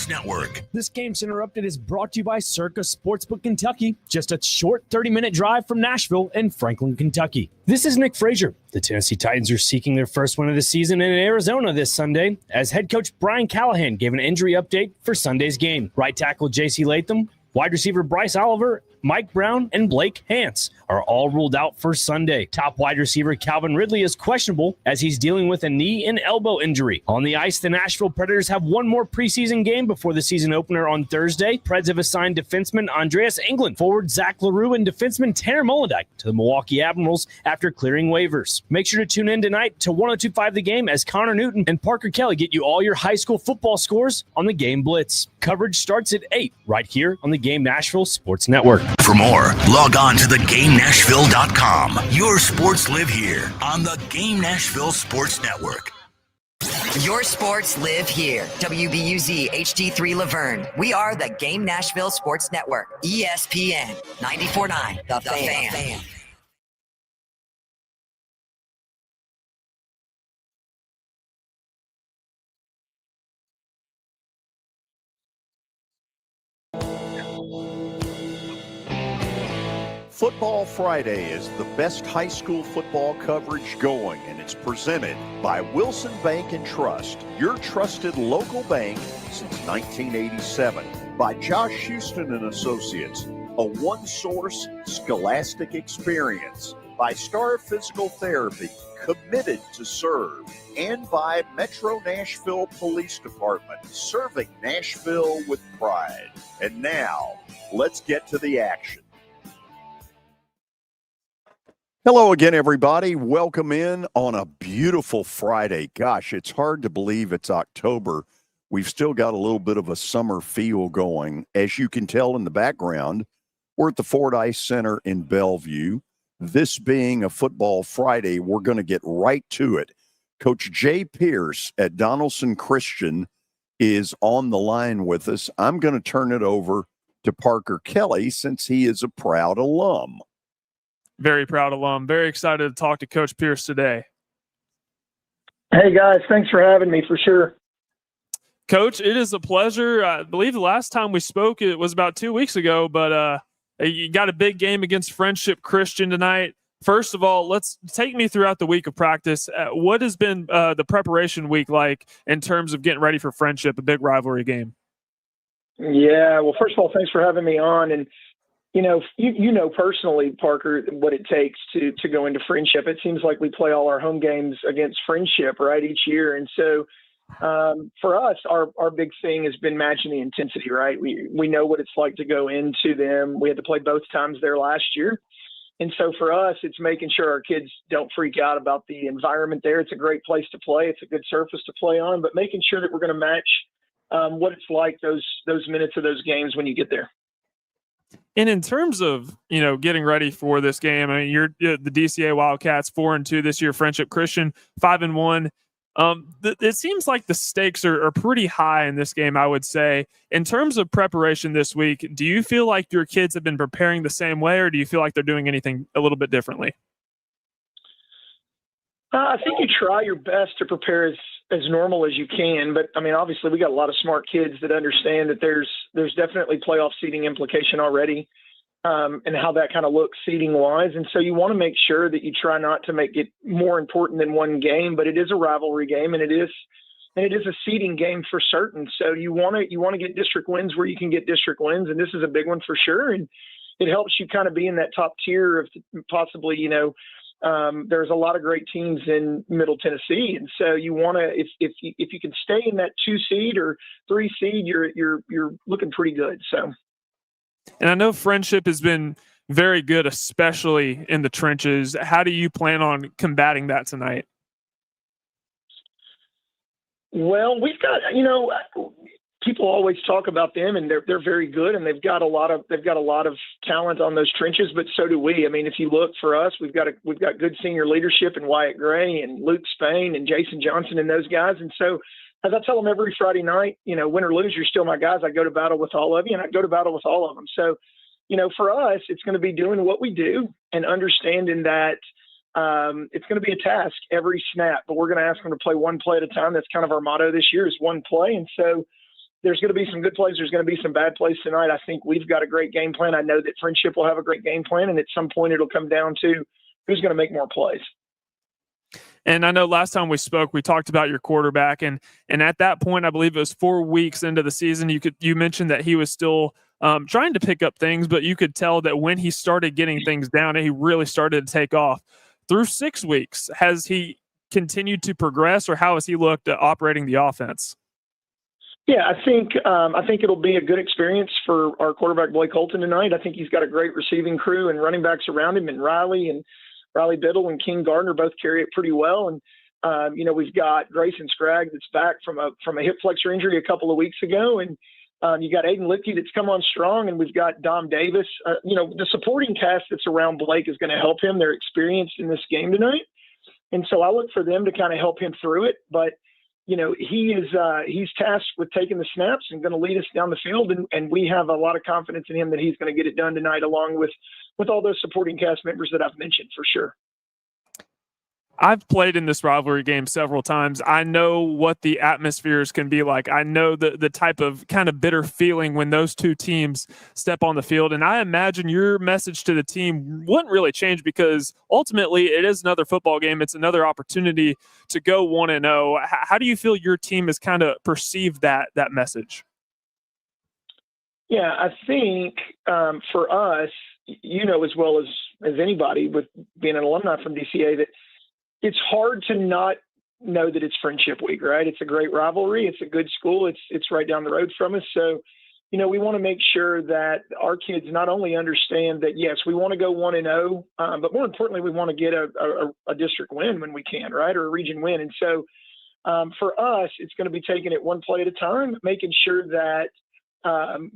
Sports Network. This Game's Interrupted is brought to you by Circa Sportsbook Kentucky, just a short 30-minute drive from Nashville and Franklin, Kentucky. This is Nick Frazier. The Tennessee Titans are seeking their first win of the season in Arizona this Sunday, as head coach Brian Callahan gave an injury update for Sunday's game. Right tackle J.C. Latham, wide receiver Bryce Oliver, Mike Brown, and Blake Hance are all ruled out for Sunday. Top wide receiver Calvin Ridley is questionable as he's dealing with a knee and elbow injury. On the ice, the Nashville Predators have one more preseason game before the season opener on Thursday. Preds have assigned defenseman Andreas Englund, forward Zach LaRue, and defenseman Tanner Molendijk to the Milwaukee Admirals after clearing waivers. Make sure to tune in tonight to 102.5 The Game as Connor Newton and Parker Kelly get you all your high school football scores on the Game Blitz. Coverage starts at 8 right here on the Game Nashville Sports Network. For more, log on to theGameNashville.com. Your sports live here on the Game Nashville Sports Network. Your sports live here. WBUZ HD3 Laverne. We are the Game Nashville Sports Network. ESPN 94.9. The Fan. Football Friday is the best high school football coverage going, and it's presented by Wilson Bank and Trust, your trusted local bank since 1987. By Josh Houston and Associates, a one-source scholastic experience. By Star Physical Therapy, committed to serve. And by Metro Nashville Police Department, serving Nashville with pride. And now, let's get to the action. Hello again, everybody. Welcome in on a beautiful Friday. Gosh, it's hard to believe it's October. We've still got a little bit of a summer feel going. As you can tell in the background, we're at the Ford Ice Center in Bellevue. This being a football Friday, we're going to get right to it. Coach Jay Pierce at Donaldson Christian is on the line with us. I'm going to turn it over to Parker Kelly since he is a proud alum. Very proud alum. Very excited to talk to Coach Pierce today. Hey, guys. Thanks for having me, for sure. Coach, it is a pleasure. I believe the last time we spoke, it was about 2 weeks ago, but you got a big game against Friendship Christian tonight. First of all, let's take me throughout the week of practice. What has been the preparation week like in terms of getting ready for Friendship, a big rivalry game? Yeah, well, first of all, thanks for having me on. And you know personally, Parker, what it takes to go into Friendship. It seems like we play all our home games against Friendship, right, each year. And so for us, our big thing has been matching the intensity, right? We know what it's like to go into them. We had to play both times there last year. And so for us, it's making sure our kids don't freak out about the environment there. It's a great place to play. It's a good surface to play on, but making sure that we're going to match what it's like those minutes of those games when you get there. And in terms of, getting ready for this game, I mean, you're the DCA Wildcats 4-2 this year, Friendship Christian 5-1. It seems like the stakes are pretty high in this game, I would say. In terms of preparation this week, do you feel like your kids have been preparing the same way, or do you feel like they're doing anything a little bit differently? I think you try your best to prepare as normal as you can. But, I mean, obviously we got a lot of smart kids that understand that there's definitely playoff seeding implication already and how that kind of looks seeding-wise. And so you want to make sure that you try not to make it more important than one game, but it is a rivalry game, and it is a seeding game for certain. So you want to get district wins where you can get district wins, and this is a big one for sure. And it helps you kind of be in that top tier of possibly, there's a lot of great teams in Middle Tennessee, and so you want to, if you can stay in that 2 seed or 3 seed, you're looking pretty good. So, and I know Friendship has been very good, especially in the trenches. How do you plan on combating that tonight? Well, we've got, people always talk about them, and they're very good, and they've got a lot of talent on those trenches, but so do we. I mean, if you look for us, we've got good senior leadership in Wyatt Gray and Luke Spain and Jason Johnson and those guys. And so, as I tell them every Friday night, win or lose, you're still my guys. I go to battle with all of you, and I go to battle with all of them. So, for us, it's going to be doing what we do and understanding that it's going to be a task every snap, but we're going to ask them to play one play at a time. That's kind of our motto this year, is one play. And so there's going to be some good plays. There's going to be some bad plays tonight. I think we've got a great game plan. I know that Friendship will have a great game plan, and at some point it'll come down to who's going to make more plays. And I know last time we spoke, we talked about your quarterback, and at that point, I believe it was 4 weeks into the season. You mentioned that he was still trying to pick up things, but you could tell that when he started getting things down, he really started to take off. Through 6 weeks, has he continued to progress, or how has he looked at operating the offense? Yeah, I think it'll be a good experience for our quarterback Blake Holton tonight. I think he's got a great receiving crew and running backs around him, and Riley Biddle and King Gardner both carry it pretty well. And we've got Grayson Scragg that's back from a hip flexor injury a couple of weeks ago, and you got Aiden Lipke that's come on strong, and we've got Dom Davis. The supporting cast that's around Blake is going to help him. They're experienced in this game tonight, and so I look for them to kind of help him through it. But he's tasked with taking the snaps and going to lead us down the field, and we have a lot of confidence in him that he's going to get it done tonight, along with all those supporting cast members that I've mentioned for sure. I've played in this rivalry game several times. I know what the atmospheres can be like. I know the type of kind of bitter feeling when those two teams step on the field. And I imagine your message to the team wouldn't really change, because ultimately it is another football game. It's another opportunity to go 1-0. How do you feel your team has kind of perceived that message? Yeah, I think for us, as well as anybody with being an alumni from DCA, that it's hard to not know that it's Friendship Week, right? It's a great rivalry. It's a good school. It's right down the road from us. So, we want to make sure that our kids not only understand that, yes, we want to go 1-0, but more importantly, we want to get a district win when we can, right? Or a region win. And so for us, it's going to be taking it one play at a time, making sure that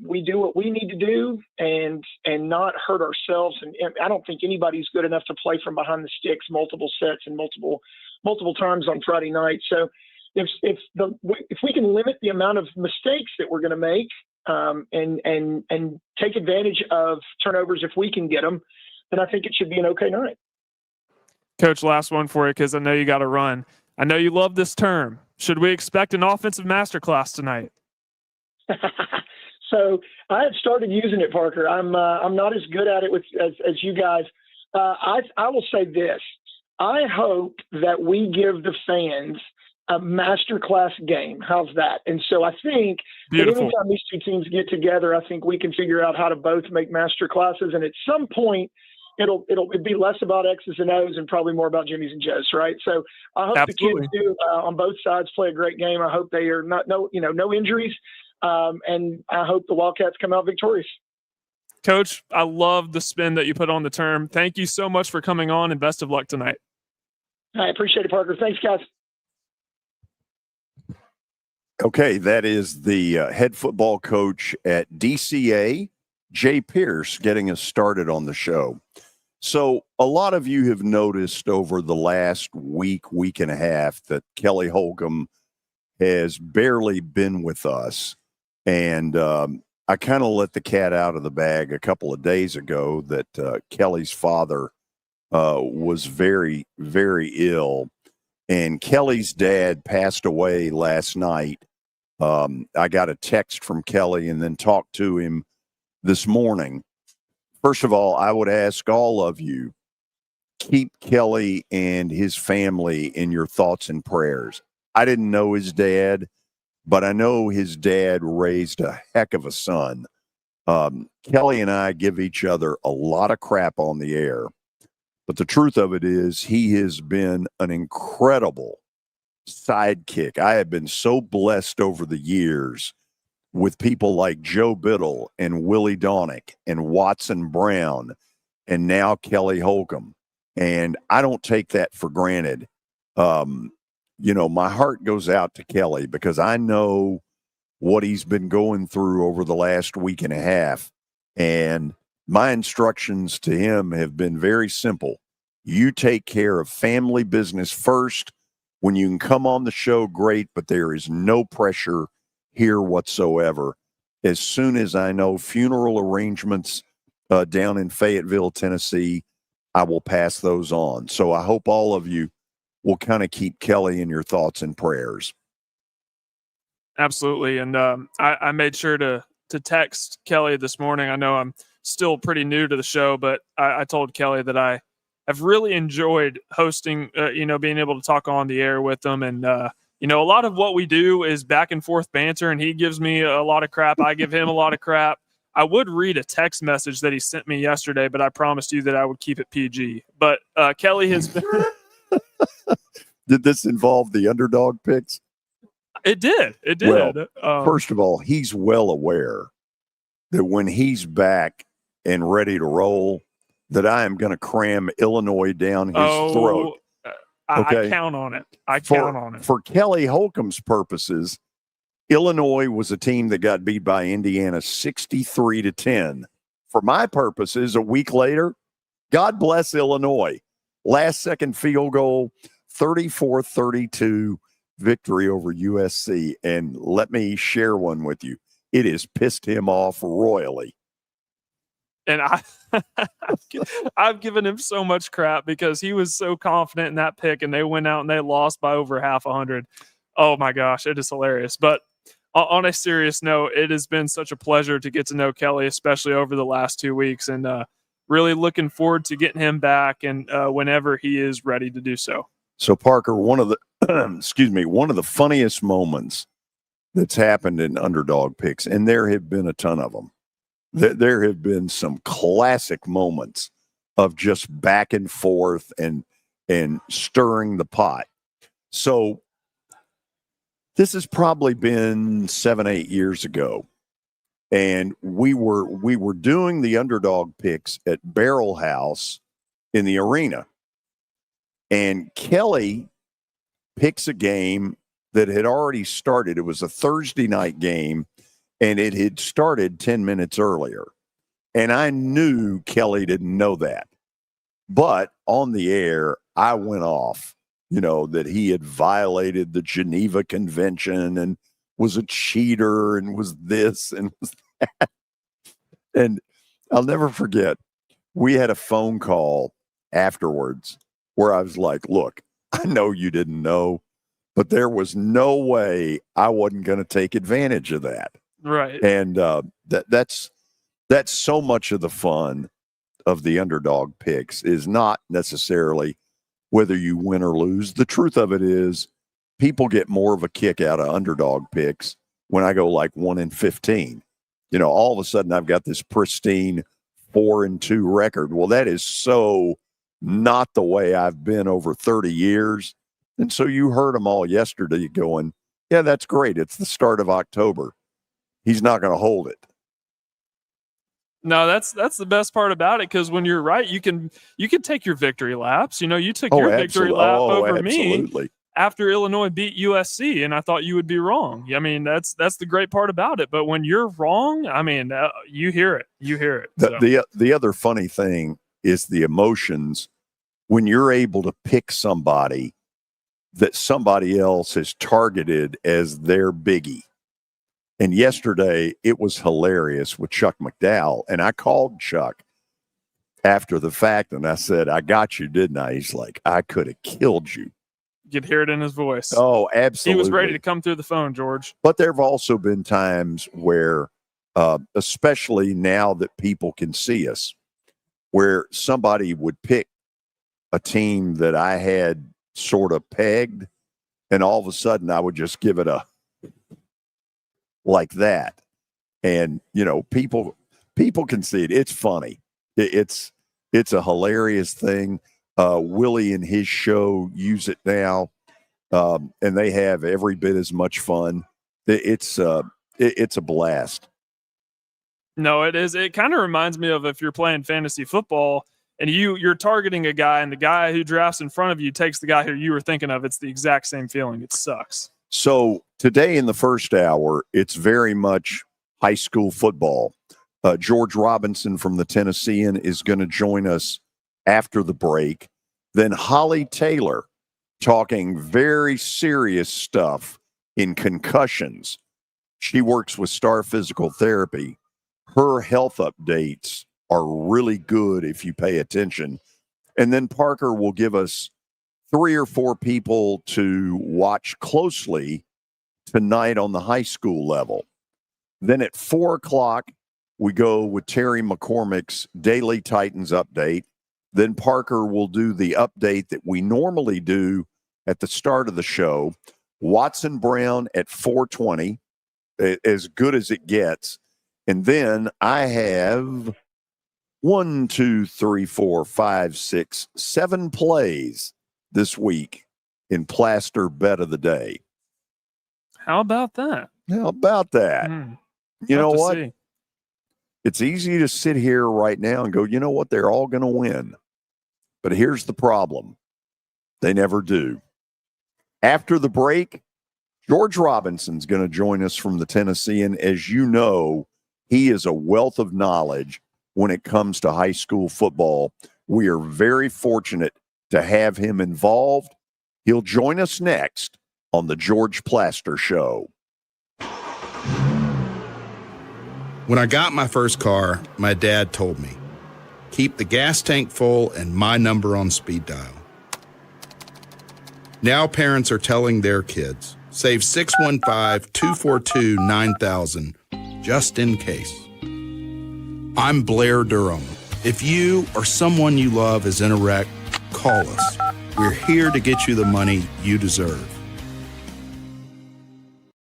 we do what we need to do and not hurt ourselves. And I don't think anybody's good enough to play from behind the sticks multiple sets and multiple times on Friday night. So if we can limit the amount of mistakes that we're going to make and take advantage of turnovers if we can get them, then I think it should be an okay night. Coach, last one for you, because I know you got to run. I know you love this term. Should we expect an offensive masterclass tonight? So I have started using it, Parker. I'm not as good at it as you guys. I will say this. I hope that we give the fans a masterclass game. How's that? And so I think that anytime these two teams get together, I think we can figure out how to both make master classes. And at some point, it'll be less about X's and O's and probably more about Jimmy's and Joe's, right? So I hope Absolutely. the kids do on both sides play a great game. I hope they are no injuries. And I hope the Wildcats come out victorious. Coach, I love the spin that you put on the term. Thank you so much for coming on, and best of luck tonight. I appreciate it, Parker. Thanks, guys. Okay, that is the head football coach at DCA, Jay Pierce, getting us started on the show. So a lot of you have noticed over the last week and a half that Kelly Holcomb has barely been with us. And I kind of let the cat out of the bag a couple of days ago that Kelly's father was very, very ill. And Kelly's dad passed away last night. I got a text from Kelly and then talked to him this morning. First of all, I would ask all of you, keep Kelly and his family in your thoughts and prayers. I didn't know his dad, but I know his dad raised a heck of a son. Kelly and I give each other a lot of crap on the air, but the truth of it is he has been an incredible sidekick. I have been so blessed over the years with people like Joe Biddle and Willie Donick and Watson Brown and now Kelly Holcomb. And I don't take that for granted. My heart goes out to Kelly because I know what he's been going through over the last week and a half. And my instructions to him have been very simple. You take care of family business first. When you can come on the show, great, but there is no pressure here whatsoever. As soon as I know funeral arrangements down in Fayetteville, Tennessee, I will pass those on. So I hope all of you will kind of keep Kelly in your thoughts and prayers. Absolutely. And I made sure to text Kelly this morning. I know I'm still pretty new to the show, but I told Kelly that I have really enjoyed hosting, being able to talk on the air with them. And, a lot of what we do is back and forth banter, and he gives me a lot of crap. I give him a lot of crap. I would read a text message that he sent me yesterday, but I promised you that I would keep it PG. But Kelly has been. Did this involve the underdog picks? It did. It did. Well, first of all, he's well aware that when he's back and ready to roll, that I am going to cram Illinois down his throat. Okay? I count on it. Count on it. For Kelly Holcomb's purposes, Illinois was a team that got beat by Indiana 63-10. For my purposes, a week later, God bless Illinois. Last second field goal, 34-32 victory over USC. And let me share one with you. It has pissed him off royally. And I've given him so much crap because he was so confident in that pick, and they went out and they lost by over 500. Oh my gosh, it is hilarious. But on a serious note, it has been such a pleasure to get to know Kelly, especially over the last 2 weeks, and really looking forward to getting him back and whenever he is ready to do so. So Parker, one of the funniest moments that's happened in underdog picks, and there have been a ton of them. There have been some classic moments of just back and forth and stirring the pot. So this has probably been 7-8 years ago, and we were doing the underdog picks at Barrel House in the arena, and Kelly picks a game that had already started. It was a Thursday night game, and it had started 10 minutes earlier. And I knew Kelly didn't know that. But on the air, I went off, that he had violated the Geneva Convention and was a cheater and was this and was that. And I'll never forget, we had a phone call afterwards where I was like, look, I know you didn't know, but there was no way I wasn't going to take advantage of that. Right. And that's so much of the fun of the underdog picks is not necessarily whether you win or lose. The truth of it is people get more of a kick out of underdog picks when I go like 1-15. All of a sudden I've got this pristine 4-2 record. Well, that is so not the way I've been over 30 years. And so you heard them all yesterday going, yeah, that's great. It's the start of October. He's not going to hold it. No, that's the best part about it, because when you're right, you can take your victory laps. You took your victory lap over me after Illinois beat USC, and I thought you would be wrong. I mean, that's the great part about it. But when you're wrong, I mean, you hear it. You hear it. The other funny thing is the emotions when you're able to pick somebody that somebody else has targeted as their biggie. And yesterday, it was hilarious with Chuck McDowell. And I called Chuck after the fact, and I said, I got you, didn't I? He's like, I could have killed you. You could hear it in his voice. Oh, absolutely. He was ready to come through the phone, George. But there have also been times where, especially now that people can see us, where somebody would pick a team that I had sort of pegged, and all of a sudden I would just give it a like that. And, people can see it. It's funny. It's a hilarious thing. Willie and his show use it now. And they have every bit as much fun. It's a blast. No, it is. It kind of reminds me of if you're playing fantasy football and you're targeting a guy, and the guy who drafts in front of you takes the guy who you were thinking of. It's the exact same feeling. It sucks. So today in the first hour, it's very much high school football. George Robinson from the Tennessean is going to join us after the break. Then Holly Taylor talking very serious stuff in concussions. She works with Star Physical Therapy. Her health updates are really good if you pay attention. And then Parker will give us 3 or 4 people to watch closely tonight on the high school level. Then at 4 o'clock, we go with Terry McCormick's Daily Titans Update. Then Parker will do the update that we normally do at the start of the show. Watson Brown at 4:20, as good as it gets. And then I have 1, 2, 3, 4, 5, 6, 7 plays this week in Plaster Bet of the Day. How about that? How about that? You know what? See. It's easy to sit here right now and go, you know what? They're all going to win. But here's the problem. They never do. After the break, George Robinson's going to join us from the Tennessean. As you know, he is a wealth of knowledge when it comes to high school football. We are very fortunate to have him involved. He'll join us next on the George Plaster Show. When I got my first car, my dad told me, keep the gas tank full and my number on speed dial. Now parents are telling their kids, save 615-242-9000 just in case. I'm Blair Durham. If you or someone you love is in a wreck, call us. We're here to get you the money you deserve.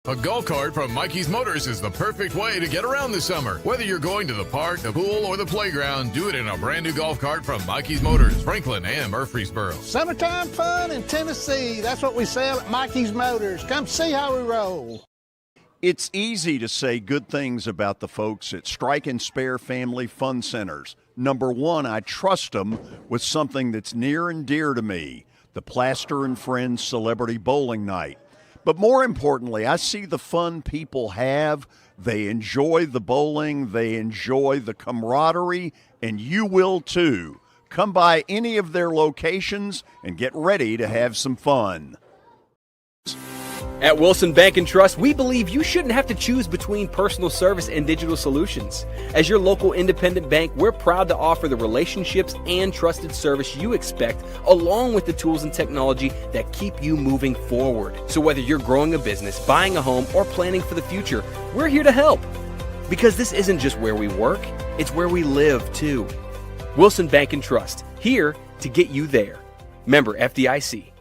A golf cart from Mikey's Motors is the perfect way to get around this summer. Whether you're going to the park, the pool, or the playground, do it in a brand new golf cart from Mikey's Motors, Franklin and Murfreesboro. Summertime fun in Tennessee. That's what we sell at Mikey's Motors. Come see how we roll. It's easy to say good things about the folks at Strike and Spare Family Fun Centers. Number one, I trust them with something that's near and dear to me, the Plaster and Friends Celebrity Bowling Night. But more importantly, I see the fun people have. They enjoy the bowling. They enjoy the camaraderie, and you will too. Come by any of their locations and get ready to have some fun. At Wilson Bank and Trust, we believe you shouldn't have to choose between personal service and digital solutions. As your local independent bank, we're proud to offer the relationships and trusted service you expect, along with the tools and technology that keep you moving forward. So whether you're growing a business, buying a home, or planning for the future, we're here to help. Because this isn't just where we work, it's where we live too. Wilson Bank and Trust, here to get you there. Member FDIC.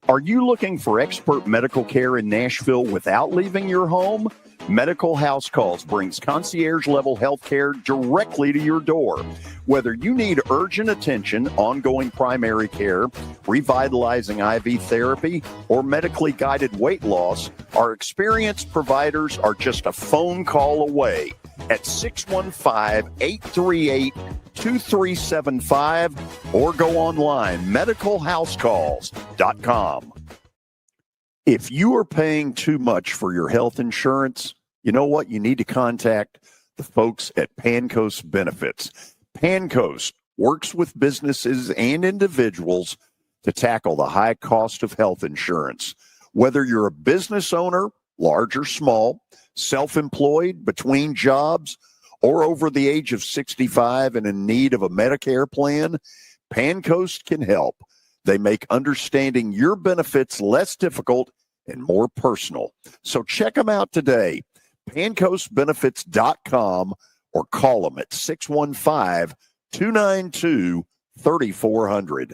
Are you looking for expert medical care in Nashville without leaving your home? Medical House Calls brings concierge-level health care directly to your door. Whether you need urgent attention, ongoing primary care, revitalizing IV therapy, or medically guided weight loss, our experienced providers are just a phone call away at 615-838-2375 or go online, medicalhousecalls.com. If you are paying too much for your health insurance, you know what? You need to contact the folks at Pancoast Benefits. Pancoast works with businesses and individuals to tackle the high cost of health insurance. Whether you're a business owner, large or small, self-employed, between jobs, or over the age of 65 and in need of a Medicare plan, Pancoast can help. They make understanding your benefits less difficult and more personal. So check them out today, pancoastbenefits.com, or call them at 615-292-3400.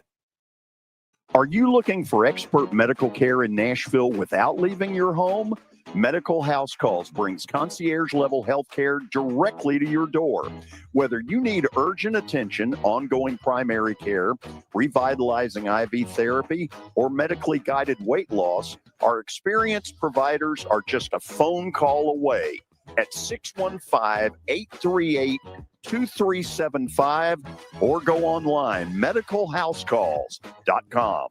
Are you looking for expert medical care in Nashville without leaving your home? Medical House Calls brings concierge-level health care directly to your door. Whether you need urgent attention, ongoing primary care, revitalizing IV therapy, or medically guided weight loss, our experienced providers are just a phone call away at 615-838-2375 or go online, medicalhousecalls.com.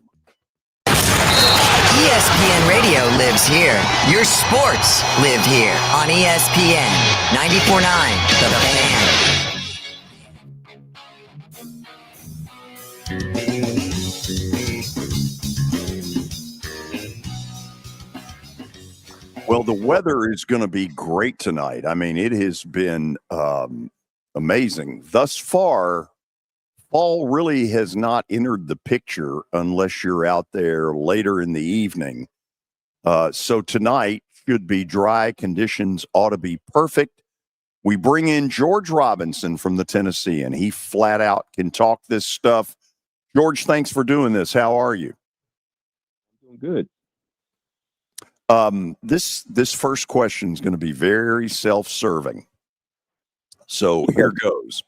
ESPN Radio lives here. Your sports live here on ESPN 94.9 The Fan. Well, the weather is going to be great tonight. I mean, it has been amazing. Thus far, fall really has not entered the picture unless you're out there later in the evening. So tonight should be dry. Conditions ought to be perfect. We bring in George Robinson from the Tennessean. He flat out can talk this stuff. George, thanks for doing this. How are you? Doing good. This first question is going to be very self-serving. So here goes.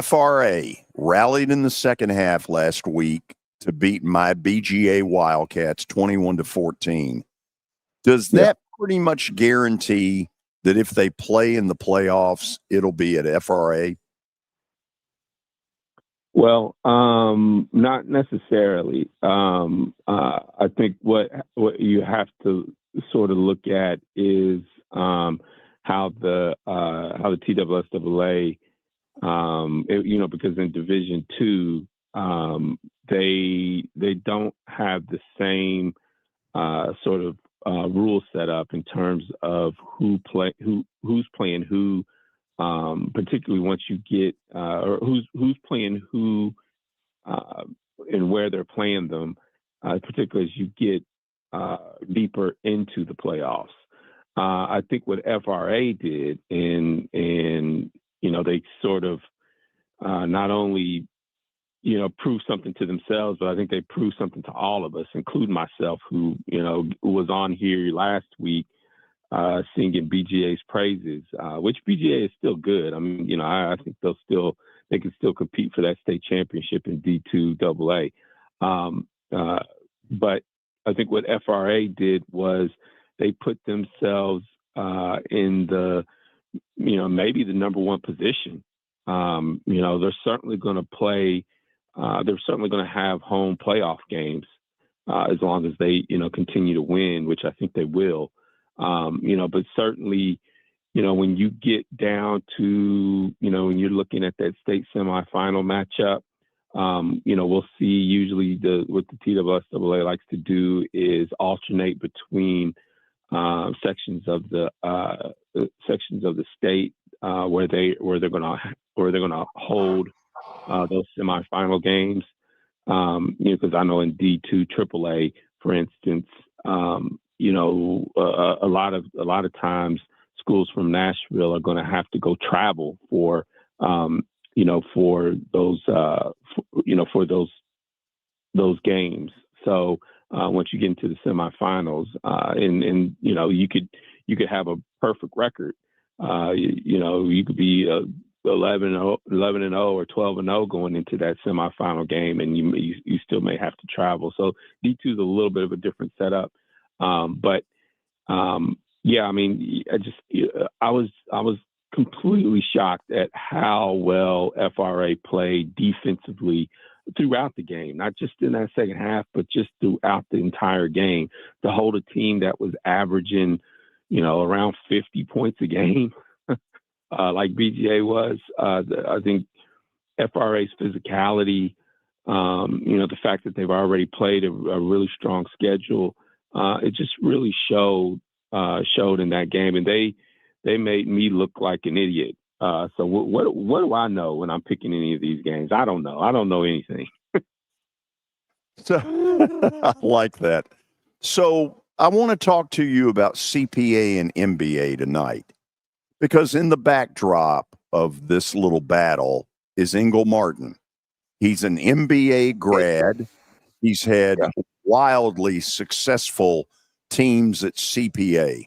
FRA rallied in the second half last week to beat my BGA Wildcats 21-14. Does that pretty much guarantee that if they play in the playoffs, it'll be at FRA? Well, not necessarily. I think what you have to sort of look at is how the TSSAA, because in Division II, they don't have the same sort of rule set up in terms of who's playing who, particularly once you get or who's playing who and where they're playing them, particularly as you get deeper into the playoffs. I think what FRA did, and they sort of not only prove something to themselves, but I think they proved something to all of us, including myself, who was on here last week singing BGA's praises, which BGA is still good. I mean, I think they can still compete for that state championship in D2 AA. But I think what FRA did was they put themselves in the, maybe the number one position. They're certainly going to play. They're certainly going to have home playoff games as long as they, continue to win, which I think they will. But certainly, when you get down to, when you're looking at that state semifinal matchup, we'll see usually what the TSSAA likes to do is alternate between sections of the state where they're gonna hold those semifinal games. Because I know in D2 AAA, for instance, a lot of times schools from Nashville are going to have to go travel for those games. So once you get into the semifinals, and you could have a perfect record. You could be 11-0 or 12-0 going into that semifinal game, and you still may have to travel. So D2 is a little bit of a different setup. I was completely shocked at how well FRA played defensively throughout the game, not just in that second half, but just throughout the entire game, to hold a team that was averaging, around 50 points a game, like BGA was. I think FRA's physicality, the fact that they've already played a really strong schedule, it just really showed in that game, and they made me look like an idiot. So what do I know when I'm picking any of these games? I don't know. I don't know anything. So I like that. So I want to talk to you about CPA and MBA tonight, because in the backdrop of this little battle is Engel Martin. He's an MBA grad. He's had wildly successful teams at CPA.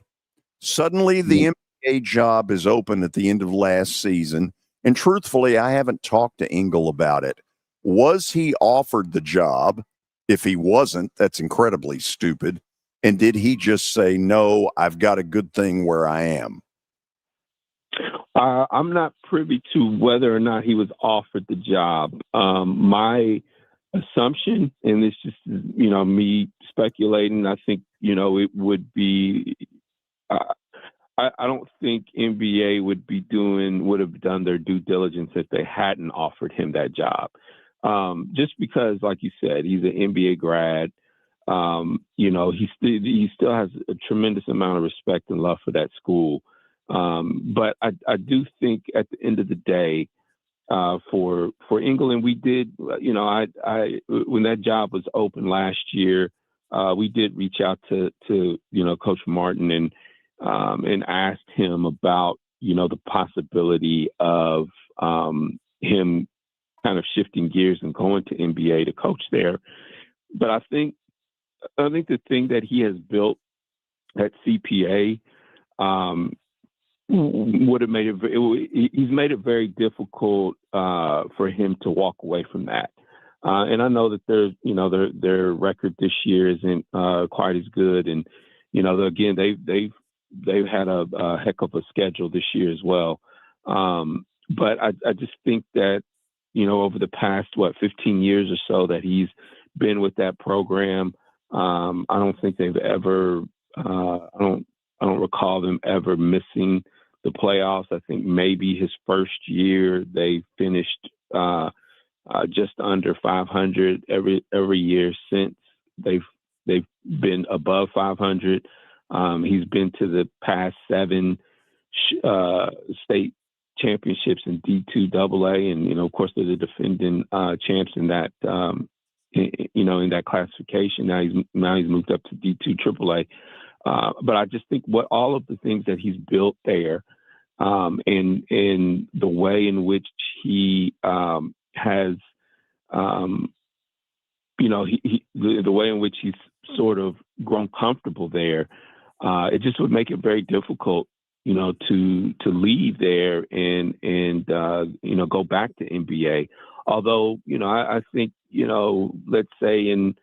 Suddenly, the MBA job is open at the end of last season. And truthfully, I haven't talked to Engel about it. Was he offered the job? If he wasn't, that's incredibly stupid. And did he just say, no, I've got a good thing where I am? I'm not privy to whether or not he was offered the job. My assumption, and it's just, me speculating, I think, it would be, I don't think NBA would have done their due diligence if they hadn't offered him that job. Just because, like you said, he's an NBA grad. He still has a tremendous amount of respect and love for that school. But I do think at the end of the day, for England, we did, when that job was open last year, we did reach out to Coach Martin and asked him about the possibility of him kind of shifting gears and going to NBA to coach there. But I think the thing that he has built at CPA would have made he's made it very difficult for him to walk away from that. And I know that their record this year isn't quite as good, and again they've had a heck of a schedule this year as well. But I just think that over the past 15 years or so that he's been with that program, I don't think they've ever I don't recall them ever missing the playoffs. I think maybe his first year they finished just under 500. Every year since they've been above 500. He's been to the past 7 state championships in D2 AA, and of course they're the defending champs in that in that classification. Now he's moved up to D2 AAA. But I just think what all of the things that he's built there, and the way in which he has, the way in which he's sort of grown comfortable there, it just would make it very difficult, to leave there and go back to NBA. Although, I think, let's say in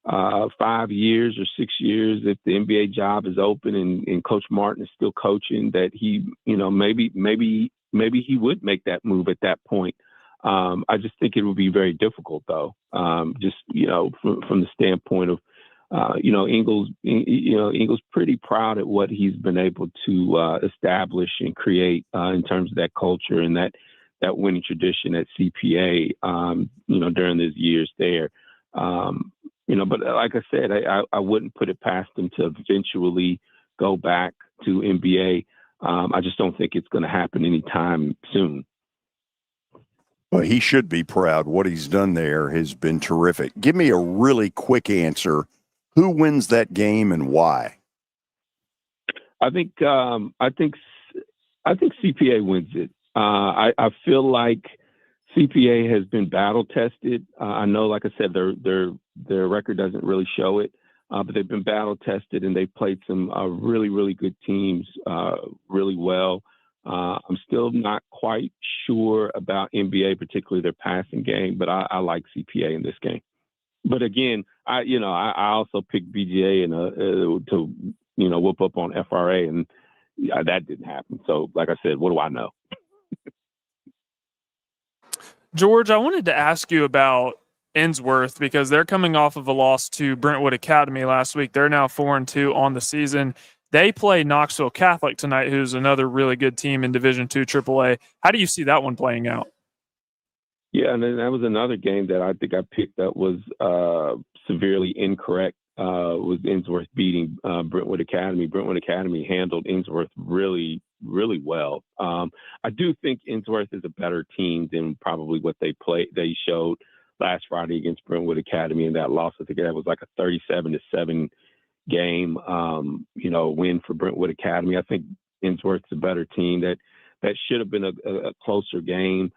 5 years or 6 years, if the NBA job is open and Coach Martin is still coaching, that he, maybe he would make that move at that point. I just think it would be very difficult, though. Just from the standpoint of, Ingles pretty proud at what he's been able to establish and create in terms of that culture and that winning tradition at CPA. During his years there. But like I said, I wouldn't put it past him to eventually go back to NBA. I just don't think it's going to happen anytime soon. Well, he should be proud. What he's done there has been terrific. Give me a really quick answer. Who wins that game and why? I think CPA wins it. I feel like CPA has been battle tested. I know, like I said, their record doesn't really show it, but they've been battle tested and they've played some really, really good teams really well. I'm still not quite sure about NBA, particularly their passing game, but I like CPA in this game. But again, I also picked BGA and to whoop up on FRA, and that didn't happen. So, like I said, what do I know? George, I wanted to ask you about Innsworth because they're coming off of a loss to Brentwood Academy last week. They're now 4-2 on the season. They play Knoxville Catholic tonight, who's another really good team in Division II AAA. How do you see that one playing out? Yeah, and then that was another game that I think I picked that was severely incorrect, was Innsworth beating Brentwood Academy. Brentwood Academy handled Innsworth really, really well. I do think Innsworth is a better team than probably what they showed last Friday against Brentwood Academy in that loss. I think that was like a 37-7 game, win for Brentwood Academy. I think Innsworth's a better team. That should have been a closer game.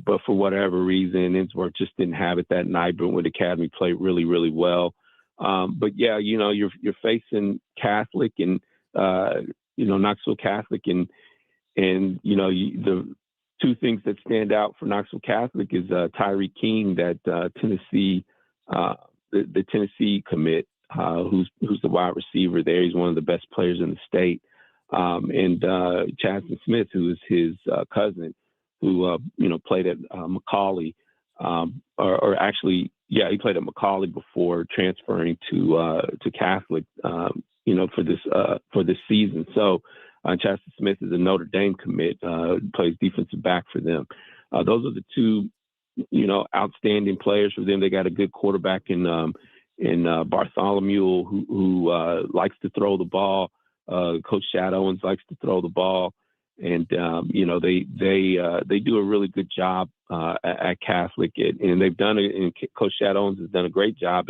But for whatever reason, Innsworth just didn't have it that night. Brentwood Academy played really, really well. But yeah, you're facing Catholic and, Knoxville Catholic and the two things that stand out for Knoxville Catholic is Tyree King, that Tennessee, the Tennessee commit, who's the wide receiver there. He's one of the best players in the state. And Chaston Smith, who is his cousin, who played at Macaulay, he played at Macaulay before transferring to Catholic, for this season. So Chaston Smith is a Notre Dame commit, plays defensive back for them. Those are the two, outstanding players for them. They got a good quarterback in Bartholomew who likes to throw the ball. Coach Shad Owens likes to throw the ball, and they do a really good job at Catholic, and they've done it. And Coach Shad Owens has done a great job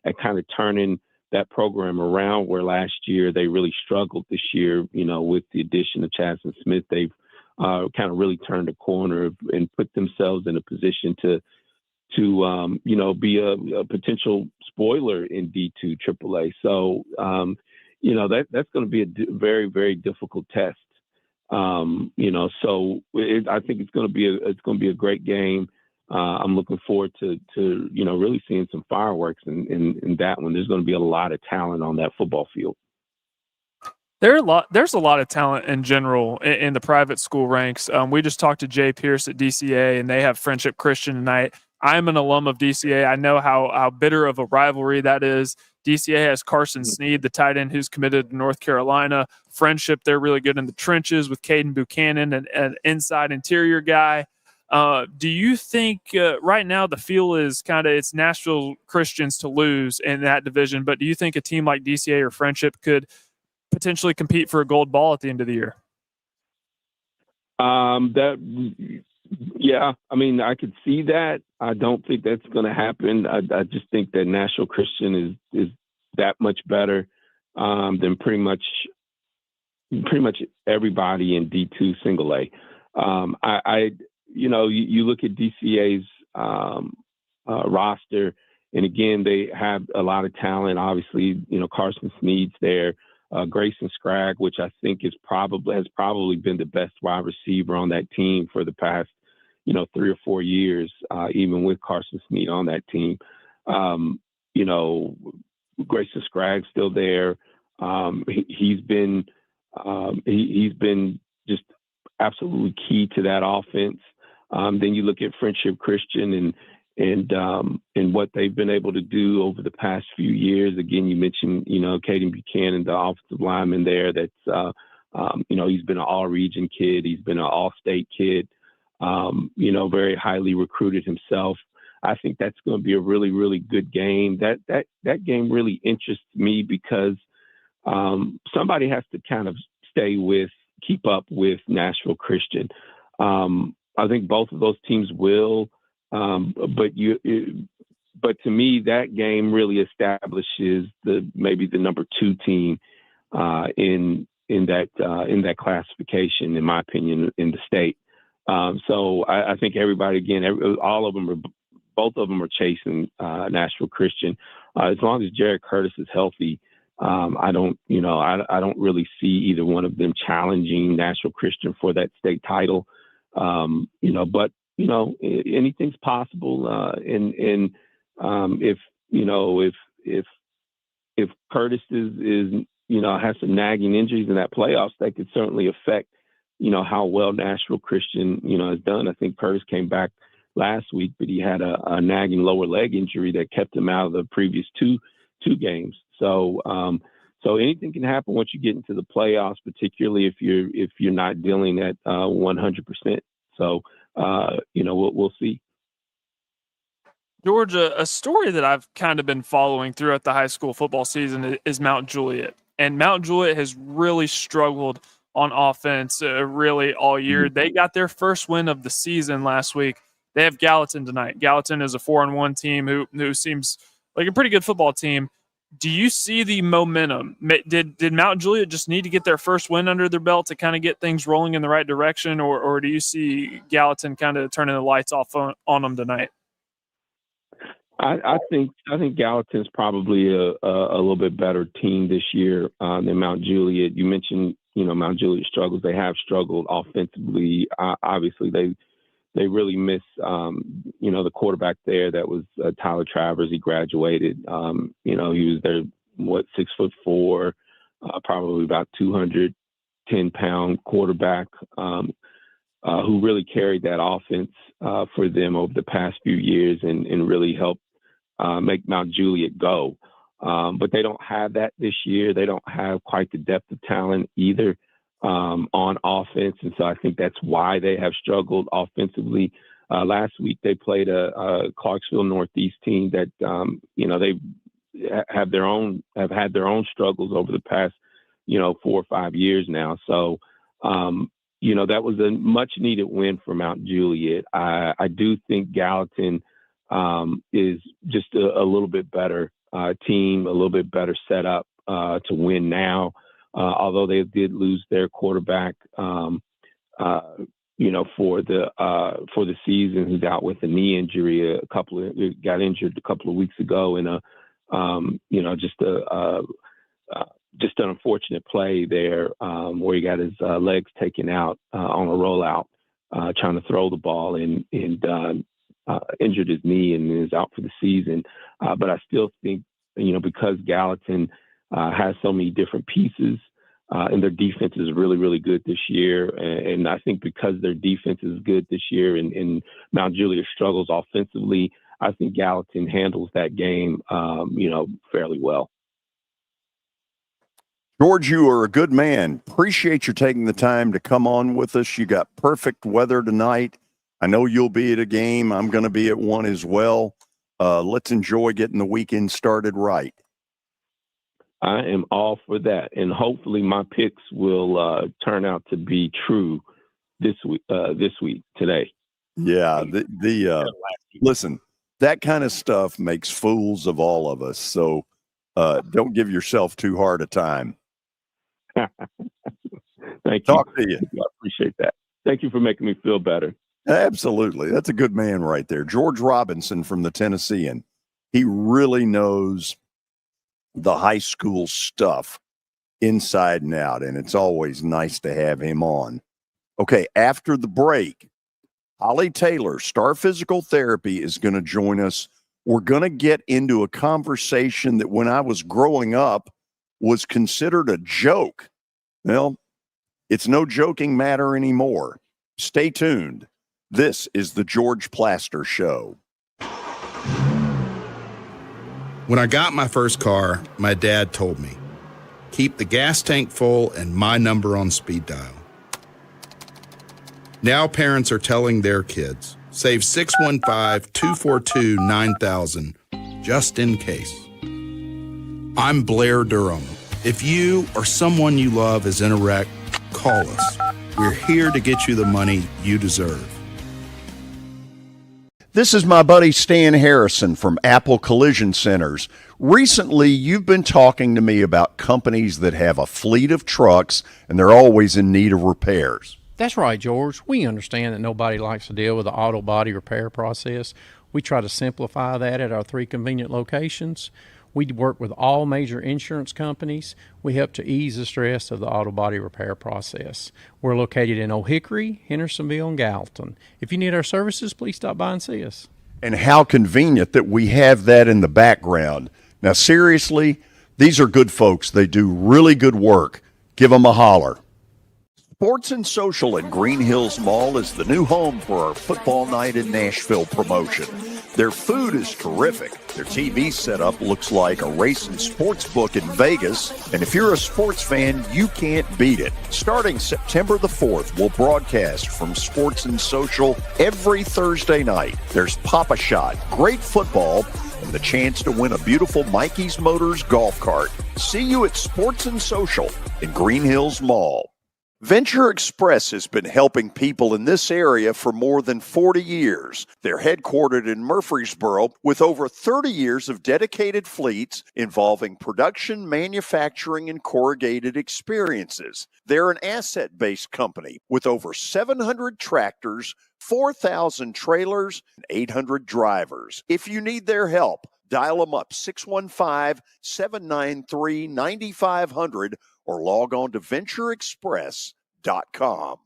at kind of turning that program around, where last year they really struggled. This year, with the addition of Chasson Smith, they've kind of really turned a corner and put themselves in a position to be a potential spoiler in D2 AAA. So, that's going to be a very, very difficult test. So I think it's going to be a great game. I'm looking forward to really seeing some fireworks in that one. There's going to be a lot of talent on that football field. There's a lot of talent in general in the private school ranks. We just talked to Jay Pierce at DCA, and they have Friendship Christian tonight. I'm an alum of DCA. I know how bitter of a rivalry that is. DCA has Carson Sneed, the tight end who's committed to North Carolina. Friendship, they're really good in the trenches with Caden Buchanan, an inside interior guy. Do you think right now the feel is it's Nashville Christians to lose in that division, but do you think a team like DCA or Friendship could potentially compete for a gold ball at the end of the year? Yeah, I mean, I could see that. I don't think that's going to happen. I just think that Nashville Christian is that much better than pretty much everybody in D2 single A. You look at DCA's roster, and again, they have a lot of talent. Obviously, Carson Sneed's there. Grayson Scragg, which I think has probably been the best wide receiver on that team for the past, 3 or 4 years, even with Carson Sneed on that team. Grayson Scragg's still there. He's been just absolutely key to that offense. Then you look at Friendship Christian and what they've been able to do over the past few years. Again, you mentioned, Caden Buchanan, the offensive lineman there. That's, he's been an all-region kid. He's been an all-state kid. Very highly recruited himself. I think that's going to be a really, really good game. That game really interests me because somebody has to kind of keep up with Nashville Christian. I think both of those teams will. But to me, that game really establishes maybe the number 2 team in that classification, in my opinion, in the state. So I think everybody, again, both of them are chasing Nashville Christian. As long as Jared Curtis is healthy, I don't really see either one of them challenging Nashville Christian for that state title. But anything's possible. If Curtis has some nagging injuries in that playoffs, that could certainly affect, how well Nashville Christian, has done. I think Curtis came back last week, but he had a nagging lower leg injury that kept him out of the previous two games. So anything can happen once you get into the playoffs, particularly if you're not dealing at 100%. So, we'll see. Georgia, a story that I've kind of been following throughout the high school football season is Mount Juliet. And Mount Juliet has really struggled on offense really all year. They got their first win of the season last week. They have Gallatin tonight. Gallatin is a 4-1 team who seems like a pretty good football team. Do you see the momentum? Did Mount Juliet just need to get their first win under their belt to kind of get things rolling in the right direction, or do you see Gallatin kind of turning the lights off on them tonight? I think Gallatin's probably a little bit better team this year than Mount Juliet. You mentioned, Mount Juliet struggles. They have struggled offensively. Obviously, they really miss, the quarterback there. That was Tyler Travers. He graduated. He was their 6'4", probably about 210-pound quarterback who really carried that offense for them over the past few years and really helped make Mount Juliet go. But they don't have that this year. They don't have quite the depth of talent either on offense. And so I think that's why they have struggled offensively. Last week they played a Clarksville Northeast team that, they have had their own struggles over the past, 4 or 5 years now. So, that was a much needed win for Mount Juliet. I do think Gallatin is just a little bit better team, a little bit better set up to win now. Although they did lose their quarterback, for the season, who's out with a knee injury. Got injured a couple of weeks ago in just an unfortunate play there where he got his legs taken out on a rollout trying to throw the ball and injured his knee and is out for the season. But I still think, because Gallatin has so many different pieces and their defense is really, really good this year. And I think because their defense is good this year and Mount Juliet struggles offensively, I think Gallatin handles that game, fairly well. George, you are a good man. Appreciate you taking the time to come on with us. You got perfect weather tonight. I know you'll be at a game. I'm going to be at one as well. Let's enjoy getting the weekend started right. I am all for that. And hopefully my picks will turn out to be true this week, today. Yeah. Listen, that kind of stuff makes fools of all of us. So don't give yourself too hard a time. Thank you. Talk to you. I appreciate that. Thank you for making me feel better. Absolutely. That's a good man right there. George Robinson from the Tennessean. He really knows the high school stuff inside and out, and it's always nice to have him on. Okay, after the break, Holly Taylor, Star Physical Therapy, is going to join us. We're going to get into a conversation that when I was growing up was considered a joke. Well, it's no joking matter anymore. Stay tuned. This is the George Plaster Show. When I got my first car, my dad told me, keep the gas tank full and my number on speed dial. Now parents are telling their kids, save 615-242-9000 just in case. I'm Blair Durham. If you or someone you love is in a wreck, call us. We're here to get you the money you deserve. This is my buddy Stan Harrison from Apple Collision Centers. Recently, you've been talking to me about companies that have a fleet of trucks and they're always in need of repairs. That's right, George. We understand that nobody likes to deal with the auto body repair process. We try to simplify that at our 3 convenient locations. We work with all major insurance companies. We help to ease the stress of the auto body repair process. We're located in Old Hickory, Hendersonville, and Gallatin. If you need our services, please stop by and see us. And how convenient that we have that in the background. Now, seriously, these are good folks. They do really good work. Give them a holler. Sports and Social at Green Hills Mall is the new home for our Football Night in Nashville promotion. Their food is terrific. Their TV setup looks like a racing sports book in Vegas. And if you're a sports fan, you can't beat it. Starting September the 4th, we'll broadcast from Sports and Social every Thursday night. There's Pop-A-Shot, great football, and the chance to win a beautiful Mikey's Motors golf cart. See you at Sports and Social in Green Hills Mall. Venture Express has been helping people in this area for more than 40 years. They're headquartered in Murfreesboro with over 30 years of dedicated fleets involving production, manufacturing, and corrugated experiences. They're an asset-based company with over 700 tractors, 4,000 trailers, and 800 drivers. If you need their help, dial them up 615-793-9500 or log on to ventureexpress.com.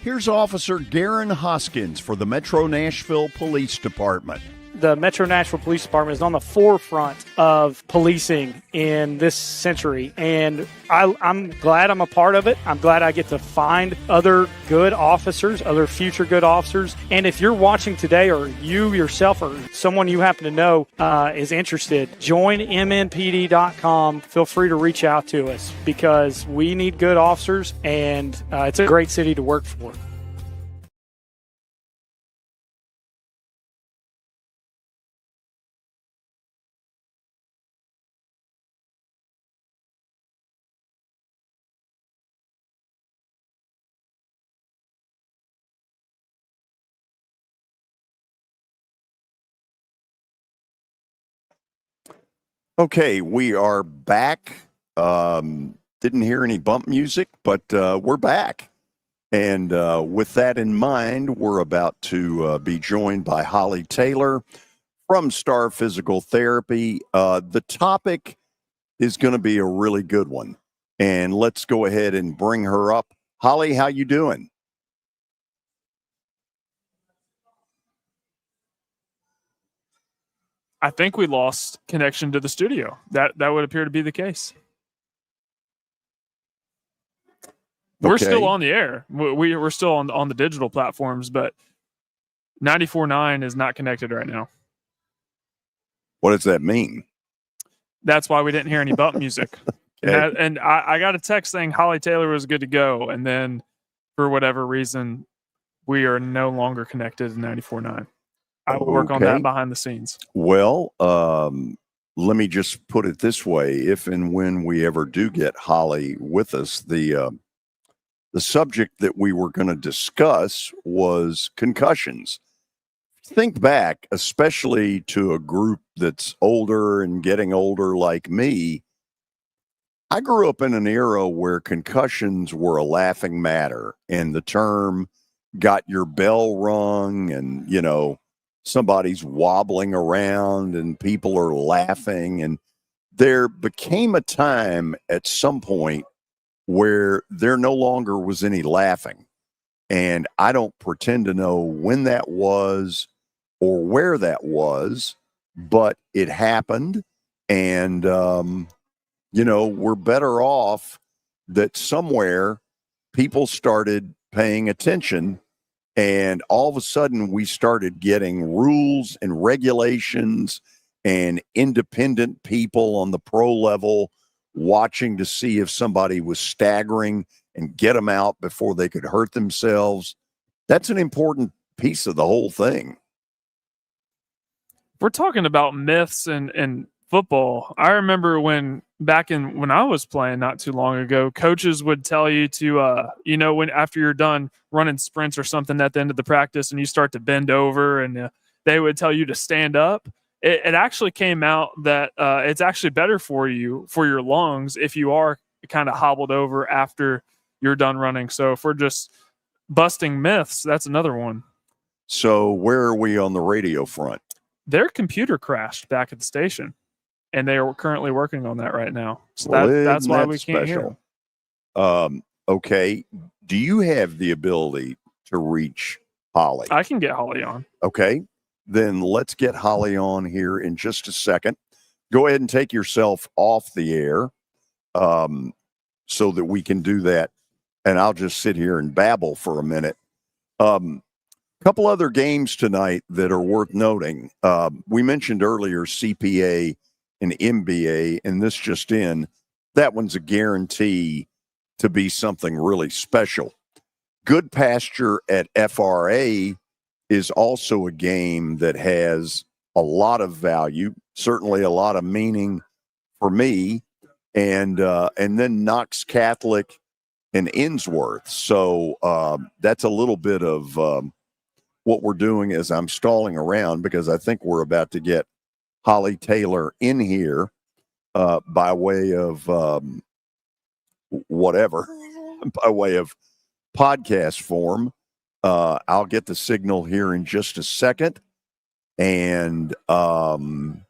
Here's Officer Garen Hoskins for the Metro Nashville Police Department. The Metro Nashville Police Department is on the forefront of policing in this century, and I'm glad I'm a part of it. I'm glad I get to find other good officers, other future good officers. And if you're watching today, or you yourself or someone you happen to know is interested, join MNPD.com. Feel free to reach out to us because we need good officers, and it's a great city to work for. Okay, we are back. Didn't hear any bump music, but we're back. And with that in mind, we're about to be joined by Holly Taylor from Star Physical Therapy. The topic is going to be a really good one. And let's go ahead and bring her up. Holly, how you doing? I think we lost connection to the studio. That would appear to be the case. We're still on the air. We're still on the digital platforms, but 94.9 is not connected right now. What does that mean? That's why we didn't hear any bump music. Okay. And I got a text saying Holly Taylor was good to go, and then for whatever reason, we are no longer connected to 94.9. I will work on that behind the scenes. Well, let me just put it this way. If and when we ever do get Holly with us, the subject that we were going to discuss was concussions. Think back, especially to a group that's older and getting older like me. I grew up in an era where concussions were a laughing matter, and the term got your bell rung, and, you know, somebody's wobbling around and people are laughing. And there became a time at some point where there no longer was any laughing. And I don't pretend to know when that was or where that was, but it happened. And, you know, we're better off that somewhere people started paying attention. And all of a sudden, we started getting rules and regulations and independent people on the pro level watching to see if somebody was staggering and get them out before they could hurt themselves. That's an important piece of the whole thing. We're talking about myths and football. I remember when I was playing not too long ago, coaches would tell you to, when after you're done running sprints or something at the end of the practice and you start to bend over, and they would tell you to stand up. It actually came out that it's actually better for you, for your lungs, if you are kind of hobbled over after you're done running. So if we're just busting myths, that's another one. So where are we on the radio front? Their computer crashed back at the station, and they are currently working on that right now. So Well, that's why isn't we that can't hear. Okay. Do you have the ability to reach Holly? I can get Holly on. Okay. Then let's get Holly on here in just a second. Go ahead and take yourself off the air so that we can do that. And I'll just sit here and babble for a minute. Couple other games tonight that are worth noting. We mentioned earlier CPA and MBA, and this just in. That one's a guarantee to be something really special. Good Pasture at FRA is also a game that has a lot of value, certainly a lot of meaning for me, and then Knox Catholic and Innsworth. So that's a little bit of what we're doing as I'm stalling around, because I think we're about to get Holly Taylor in here by way of whatever, by way of podcast form. I'll get the signal here in just a second. And my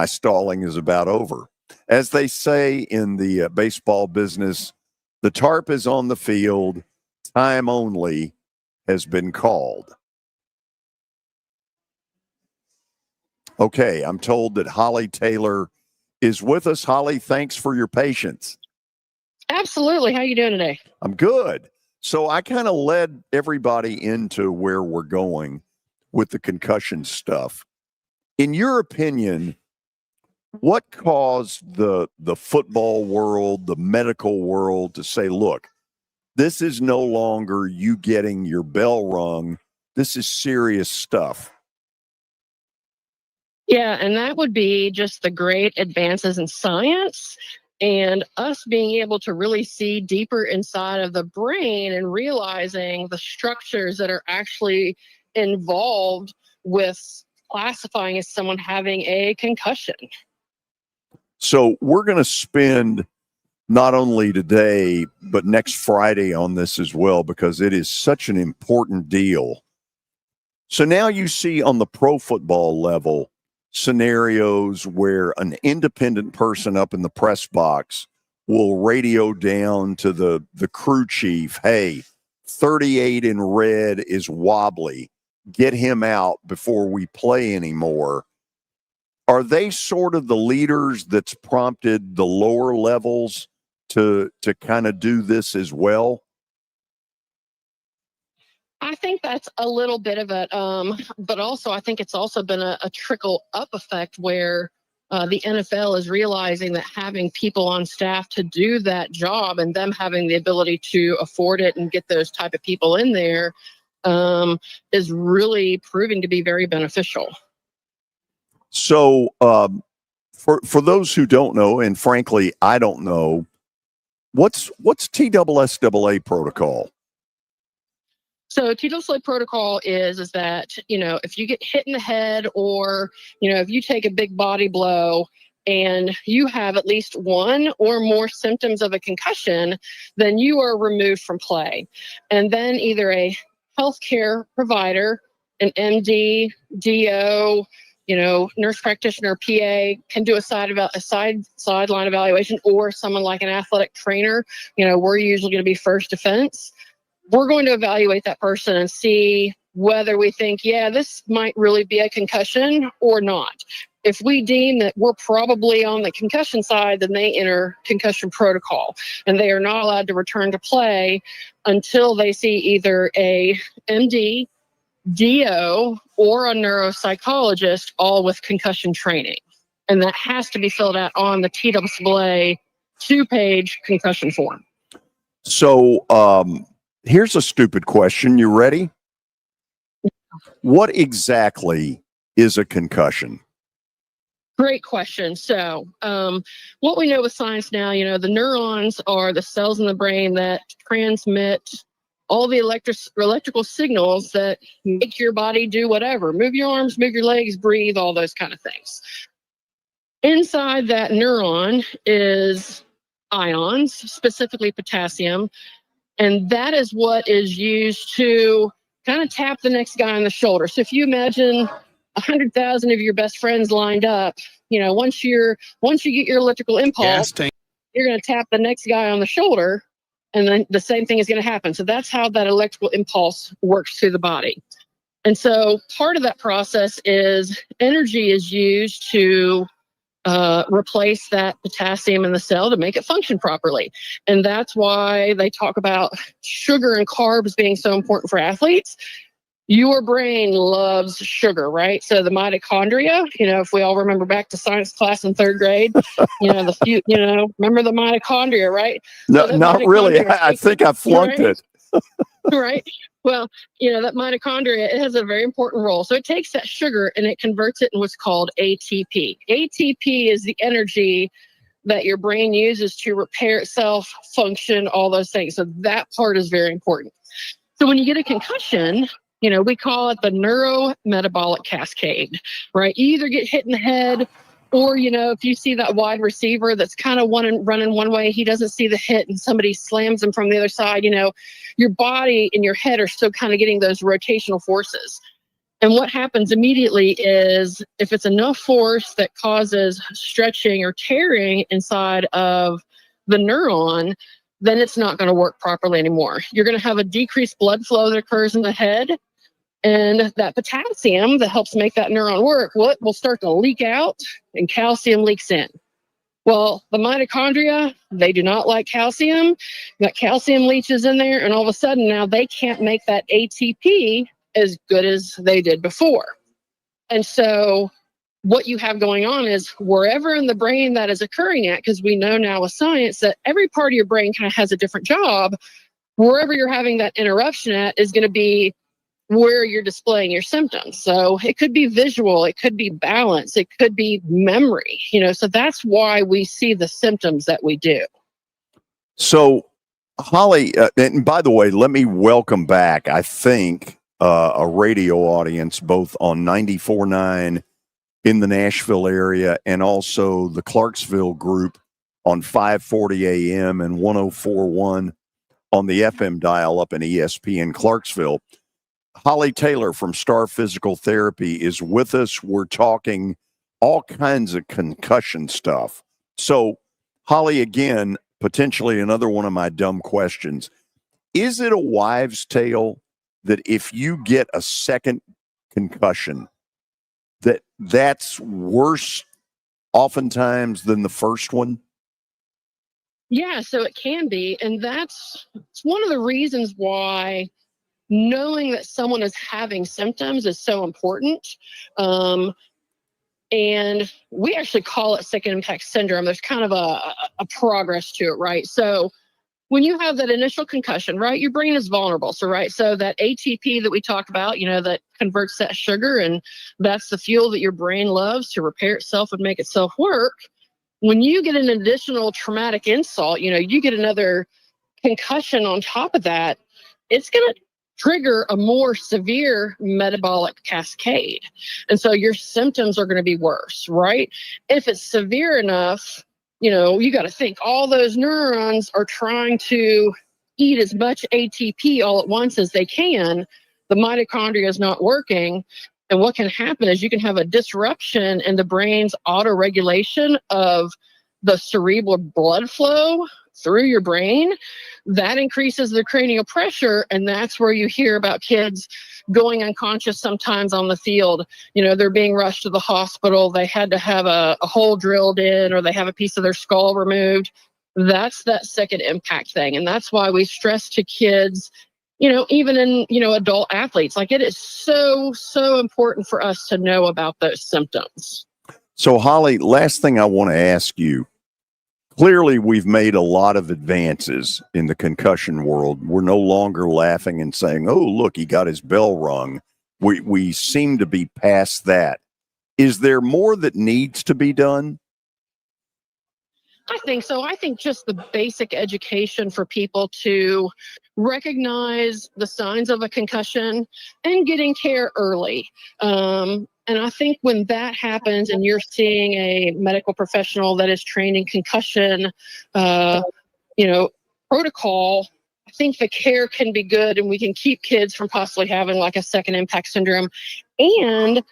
stalling is about over. As they say in the baseball business, the tarp is on the field, time only has been called. Okay, I'm told that Holly Taylor is with us. Holly, thanks for your patience. Absolutely. How are you doing today? I'm good. So I kind of led everybody into where we're going with the concussion stuff. In your opinion, what caused the football world, the medical world to say, look, this is no longer you getting your bell rung. This is serious stuff. Yeah, and that would be just the great advances in science and us being able to really see deeper inside of the brain and realizing the structures that are actually involved with classifying as someone having a concussion. So we're going to spend not only today, but next Friday on this as well, because it is such an important deal. So now you see on the pro football level scenarios where an independent person up in the press box will radio down to the crew chief, hey, 38 in red is wobbly. Get him out before we play anymore. Are they sort of the leaders that's prompted the lower levels to kind of do this as well? I think that's a little bit of it, but also I think it's also been a trickle up effect where the NFL is realizing that having people on staff to do that job and them having the ability to afford it and get those type of people in there is really proving to be very beneficial. So for those who don't know, and frankly, I don't know, what's TSSAA protocol? So TSSAA protocol is that, if you get hit in the head or, if you take a big body blow and you have at least one or more symptoms of a concussion, then you are removed from play. And then either a healthcare provider, an MD, DO, nurse practitioner, PA can do a sideline evaluation, or someone like an athletic trainer. We're usually going to be first defense. We're going to evaluate that person and see whether we think, this might really be a concussion or not. If we deem that we're probably on the concussion side, then they enter concussion protocol, and they are not allowed to return to play until they see either a MD, DO, or a neuropsychologist, all with concussion training. And that has to be filled out on the TSSAA 2-page concussion form. So here's a stupid question. You ready? What exactly is a concussion? Great question. So what we know with science now, the neurons are the cells in the brain that transmit all the electrical signals that make your body do whatever. Move your arms, move your legs, breathe, all those kind of things. Inside that neuron is ions, specifically potassium, and that is what is used to kind of tap the next guy on the shoulder. So if you imagine 100,000 of your best friends lined up, once you get your electrical impulse, you're going to tap the next guy on the shoulder, and then the same thing is going to happen. So that's how that electrical impulse works through the body. And so part of that process is energy is used to replace that potassium in the cell to make it function properly. And that's why they talk about sugar and carbs being so important for athletes. Your brain loves sugar, right? So the mitochondria, if we all remember back to science class in 3rd grade, remember the mitochondria, right? No, so not really. I think I flunked it. Right. Well, that mitochondria, it has a very important role. So it takes that sugar and it converts it in what's called ATP. ATP is the energy that your brain uses to repair itself, function, all those things. So that part is very important. So when you get a concussion, we call it the neurometabolic cascade, right? You either get hit in the head, or, if you see that wide receiver that's kind of running one way, he doesn't see the hit and somebody slams him from the other side, your body and your head are still kind of getting those rotational forces. And what happens immediately is if it's enough force that causes stretching or tearing inside of the neuron, then it's not going to work properly anymore. You're going to have a decreased blood flow that occurs in the head. And that potassium that helps make that neuron work, will start to leak out and calcium leaks in. Well, the mitochondria, they do not like calcium. That calcium leaches in there, and all of a sudden now they can't make that ATP as good as they did before. And so what you have going on is wherever in the brain that is occurring at, because we know now with science that every part of your brain kind of has a different job, wherever you're having that interruption at is going to be where you're displaying your symptoms. So it could be visual, it could be balance, it could be memory, so that's why we see the symptoms that we do. So Holly, and by the way, let me welcome back, I think a radio audience both on 94.9 in the Nashville area and also the Clarksville group on 540 AM and 104.1 on the FM dial up in ESPN Clarksville. Holly Taylor from Star Physical Therapy is with us. We're talking all kinds of concussion stuff. So, Holly, again, potentially another one of my dumb questions. Is it a wives' tale that if you get a second concussion, that's worse oftentimes than the first one? Yeah, so it can be. And it's one of the reasons why knowing that someone is having symptoms is so important. And we actually call it second impact syndrome. There's kind of a progress to it, right? So when you have that initial concussion, right, your brain is vulnerable. So that ATP that we talk about, that converts that sugar, and that's the fuel that your brain loves to repair itself and make itself work. When you get an additional traumatic insult, you get another concussion on top of that, it's going to trigger a more severe metabolic cascade. And so your symptoms are going to be worse, right? If it's severe enough, you got to think all those neurons are trying to eat as much ATP all at once as they can. The mitochondria is not working. And what can happen is you can have a disruption in the brain's autoregulation of the cerebral blood flow through your brain. That increases the cranial pressure, and that's where you hear about kids going unconscious sometimes on the field. They're being rushed to the hospital. They had to have a hole drilled in, or they have a piece of their skull removed. That's that second impact thing. And that's why we stress to kids, even in, adult athletes, like it is so, so important for us to know about those symptoms. So, Holly, last thing I want to ask you. Clearly, we've made a lot of advances in the concussion world. We're no longer laughing and saying, oh, look, he got his bell rung. We seem to be past that. Is there more that needs to be done? I think so. I think just the basic education for people to recognize the signs of a concussion and getting care early. And I think when that happens and you're seeing a medical professional that is trained in concussion, protocol, I think the care can be good and we can keep kids from possibly having like a second impact syndrome. And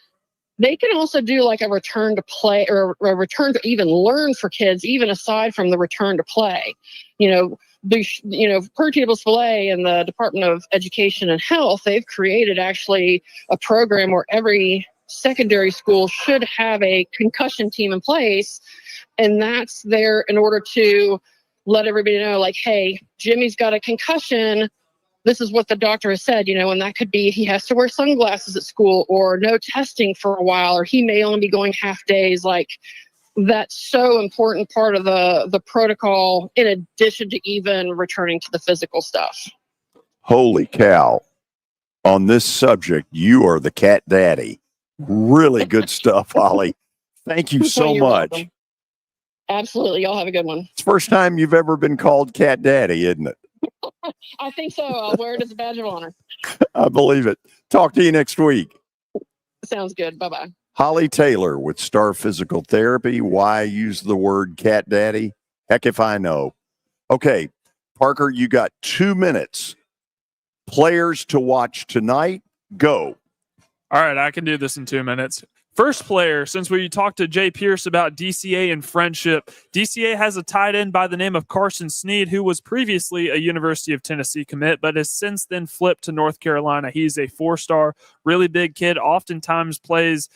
they can also do like a return to play or a return to even learn for kids, even aside from the return to play. Per Spillane and the Department of Education and Health, they've created actually a program where every secondary school should have a concussion team in place. And that's there in order to let everybody know, like, hey, Jimmy's got a concussion. This is what the doctor has said, and that could be he has to wear sunglasses at school or no testing for a while, or he may only be going half days. Like, that's so important part of the protocol in addition to even returning to the physical stuff. Holy cow. On this subject, you are the cat daddy. Really good stuff, Holly. Thank you so much. Welcome. Absolutely. Y'all have a good one. It's the first time you've ever been called cat daddy, isn't it? I think so. I'll wear it as a badge of honor. I believe it. Talk to you next week. Sounds good. Bye-bye. Holly Taylor with Star Physical Therapy. Why use the word cat daddy? Heck if I know. Okay, Parker, you got 2 minutes. Players to watch tonight. Go. All right, I can do this in 2 minutes. First player, since we talked to Jay Pierce about DCA and Friendship, DCA has a tight end by the name of Carson Sneed, who was previously a University of Tennessee commit, but has since then flipped to North Carolina. He's a 4-star, really big kid, oftentimes plays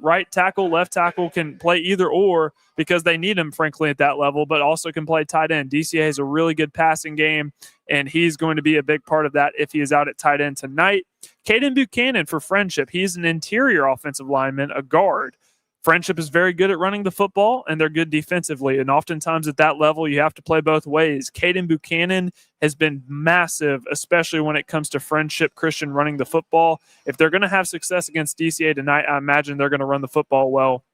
right tackle, left tackle, can play either or because they need him, frankly, at that level, but also can play tight end. DCA has a really good passing game, and he's going to be a big part of that if he is out at tight end tonight. Caden Buchanan for Friendship. He's an interior offensive lineman, a guard. Friendship is very good at running the football, and they're good defensively. And oftentimes at that level, you have to play both ways. Caden Buchanan has been massive, especially when it comes to Friendship Christian running the football. If they're going to have success against DCA tonight, I imagine they're going to run the football well.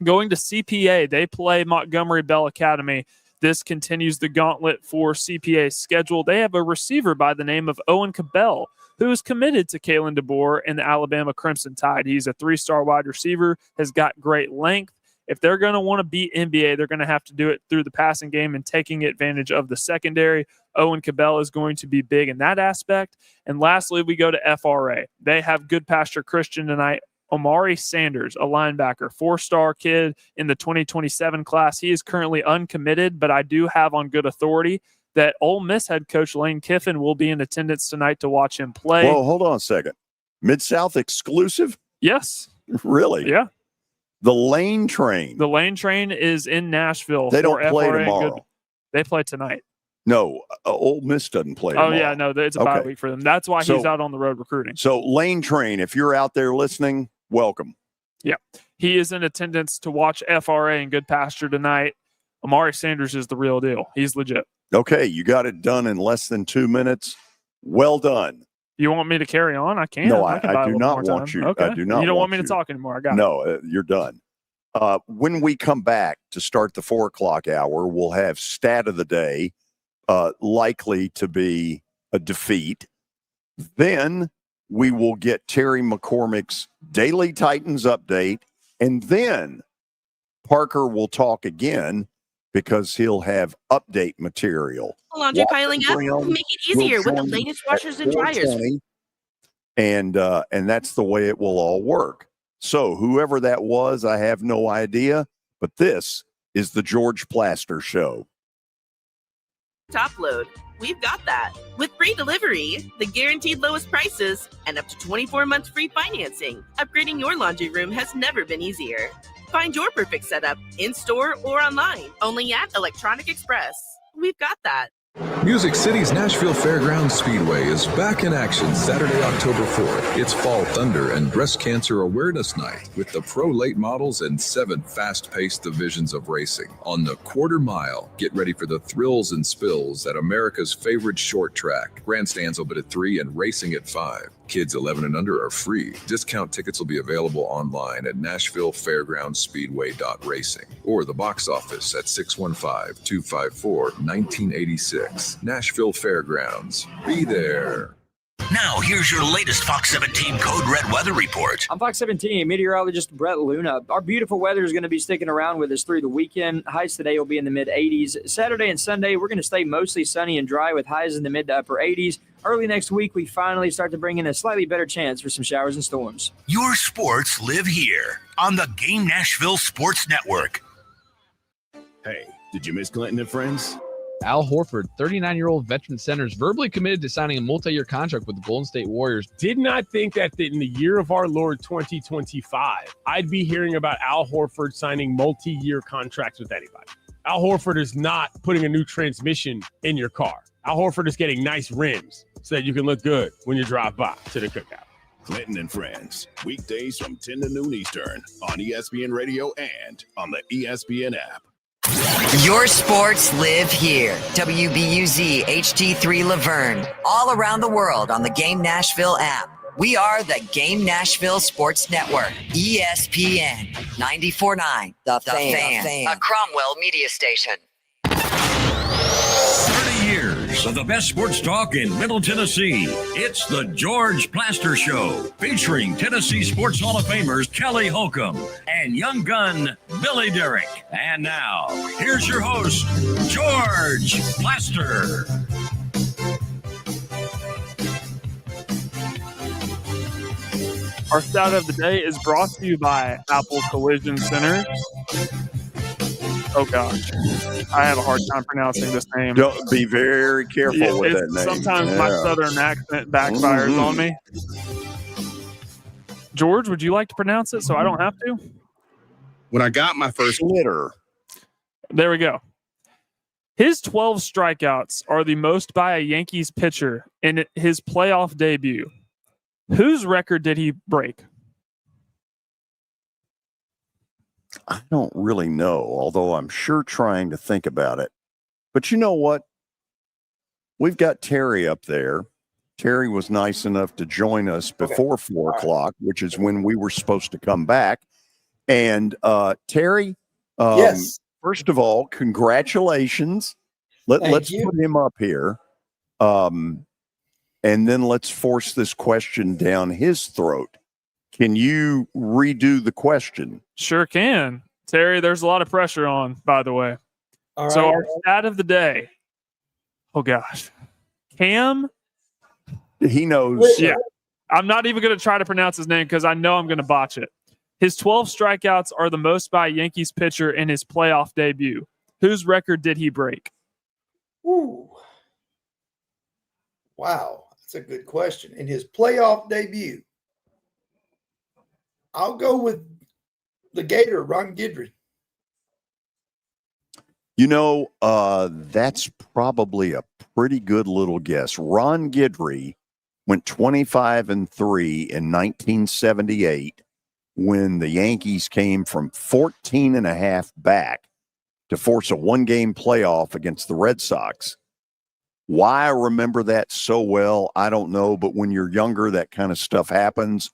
Going to CPA, they play Montgomery Bell Academy. This continues the gauntlet for CPA's schedule. They have a receiver by the name of Owen Cabell, who is committed to Kalen DeBoer and the Alabama Crimson Tide. He's a 3-star wide receiver, has got great length. If they're going to want to beat NBA, they're going to have to do it through the passing game and taking advantage of the secondary. Owen Cabell is going to be big in that aspect. And lastly, we go to FRA. They have Good Pasture Christian tonight. Omari Sanders, a linebacker, 4-star kid in the 2027 class. He is currently uncommitted, but I do have on good authority that Ole Miss head coach Lane Kiffin will be in attendance tonight to watch him play. Well, hold on a second. Mid-South exclusive? Yes. Really? Yeah. The Lane Train. The Lane Train is in Nashville. They don't for play FRA tomorrow. They play tonight. No, Ole Miss doesn't play tomorrow. Oh, yeah, no, it's a bye week for them. That's why he's out on the road recruiting. So Lane Train, if you're out there listening, welcome. Yeah. He is in attendance to watch FRA and Good Pasture tonight. Amari Sanders is the real deal. He's legit. Okay, you got it done in less than 2 minutes. Well done. You want me to carry on? I can. No, I do not want you. Okay. I do not. You don't want me to talk anymore. I got it. No, you're done. When we come back to start the 4 o'clock hour, we'll have stat of the day, likely to be a defeat. Then we will get Terry McCormick's Daily Titans update, and then Parker will talk again because he'll have update material. Laundry piling up, make it easier with the latest washers and dryers. And that's the way it will all work. So whoever that was, I have no idea, but this is the George Plaster Show. Top load. We've got that. With free delivery, the guaranteed lowest prices, and up to 24 months free financing, upgrading your laundry room has never been easier. Find your perfect setup in-store or online, only at Electronic Express. We've got that. Music City's Nashville Fairgrounds Speedway is back in action Saturday, October 4th. It's Fall Thunder and Breast Cancer Awareness Night with the pro late models and 7 fast-paced divisions of racing. On the quarter mile, get ready for the thrills and spills at America's favorite short track. Grandstands open at 3 and racing at 5. Kids 11 and under are free. Discount tickets will be available online at NashvilleFairgroundsSpeedway.racing or the box office at 615-254-1986. Nashville Fairgrounds. Be there. Now, here's your latest Fox 17 Code Red weather report. I'm Fox 17 meteorologist Brett Luna. Our beautiful weather is going to be sticking around with us through the weekend. Highs today will be in the mid-80s. Saturday and Sunday, we're going to stay mostly sunny and dry with highs in the mid to upper 80s. Early next week, we finally start to bring in a slightly better chance for some showers and storms. Your sports live here on the Game Nashville Sports Network. Hey, did you miss Clinton and Friends? Al Horford, 39-year-old veteran center, is verbally committed to signing a multi-year contract with the Golden State Warriors. Did not think that in the year of our Lord 2025, I'd be hearing about Al Horford signing multi-year contracts with anybody. Al Horford is not putting a new transmission in your car. Al Horford is getting nice rims so that you can look good when you drive by to the cookout. Clinton and Friends, weekdays from 10 to noon Eastern on ESPN Radio and on the ESPN app. Your sports live here. WBUZ HD3 Laverne. All around the world on the Game Nashville app. We are the Game Nashville Sports Network. ESPN 94.9. The Fan. A Cromwell media station. 30 years of the best sports talk in Middle Tennessee. It's the George Plaster Show, featuring Tennessee Sports Hall of Famers Kelly Holcomb and young gun Billy Derrick. And now, here's your host, George Plaster. Our stat of the day is brought to you by Apple Collision Center. Oh, gosh. I have a hard time pronouncing this name. Don't be very careful with that name. Sometimes my southern accent backfires on me. George, would you like to pronounce it so I don't have to? When I got my first litter. There we go. His 12 strikeouts are the most by a Yankees pitcher in his playoff debut. Whose record did he break? I don't really know, although I'm sure trying to think about it. But you know what? We've got Terry up there. Terry was nice enough to join us before 4 o'clock, which is when we were supposed to come back. And Terry, yes. First of all, congratulations. Let's put him up here. and then let's force this question down his throat. Can you redo the question? Sure can. Terry, there's a lot of pressure on, by the way. All So right. our stat of the day. Oh, gosh. Cam? He knows. Yeah. I'm not even going to try to pronounce his name because I know I'm going to botch it. His 12 strikeouts are the most by a Yankees pitcher in his playoff debut. Whose record did he break? Ooh. Wow. That's a good question. In his playoff debut, I'll go with the Gator, Ron Guidry. You know, that's probably a pretty good little guess. Ron Guidry went 25-3 in 1978 when the Yankees came from 14.5 back to force a one-game playoff against the Red Sox. Why I remember that so well, I don't know. But when you're younger, that kind of stuff happens.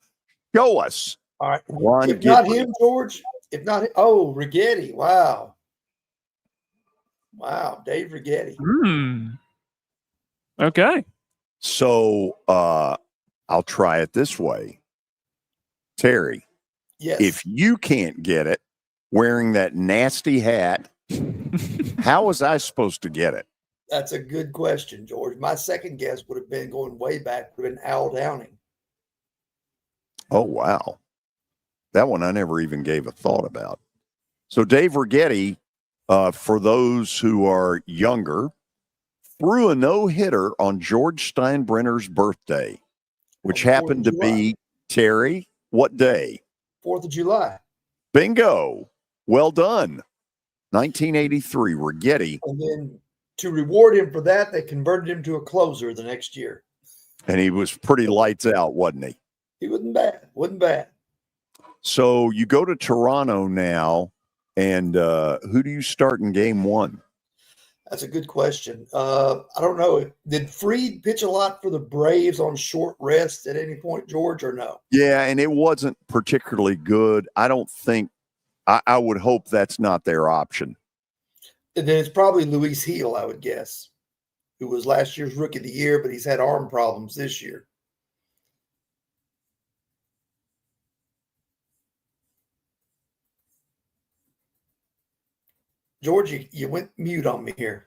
Show us. All right. Ron If not Guidry. him, George. If not, Righetti. Wow. Wow, Dave Righetti. Okay. So I'll try it this way. Terry, yes. If you can't get it wearing that nasty hat, how was I supposed to get it? That's a good question, George. My second guess would have been going way back, would have been Al Downing. Oh, wow. That one I never even gave a thought about. So Dave Righetti, for those who are younger, threw a no-hitter on George Steinbrenner's birthday, which happened to be, Terry, what day? 4th of July. Bingo. Well done. 1983, Righetti. And then to reward him for that, they converted him to a closer the next year. And he was pretty lights out, wasn't he? He wasn't bad. Wasn't bad. So you go to Toronto now, and who do you start in game one? That's a good question. I don't know. Did Fried pitch a lot for the Braves on short rest at any point, George, or no? Yeah, and it wasn't particularly good. I don't think I would hope that's not their option. And then it's probably Luis Heel, I would guess, who was last year's Rookie of the Year, but he's had arm problems this year. George, you went mute on me here.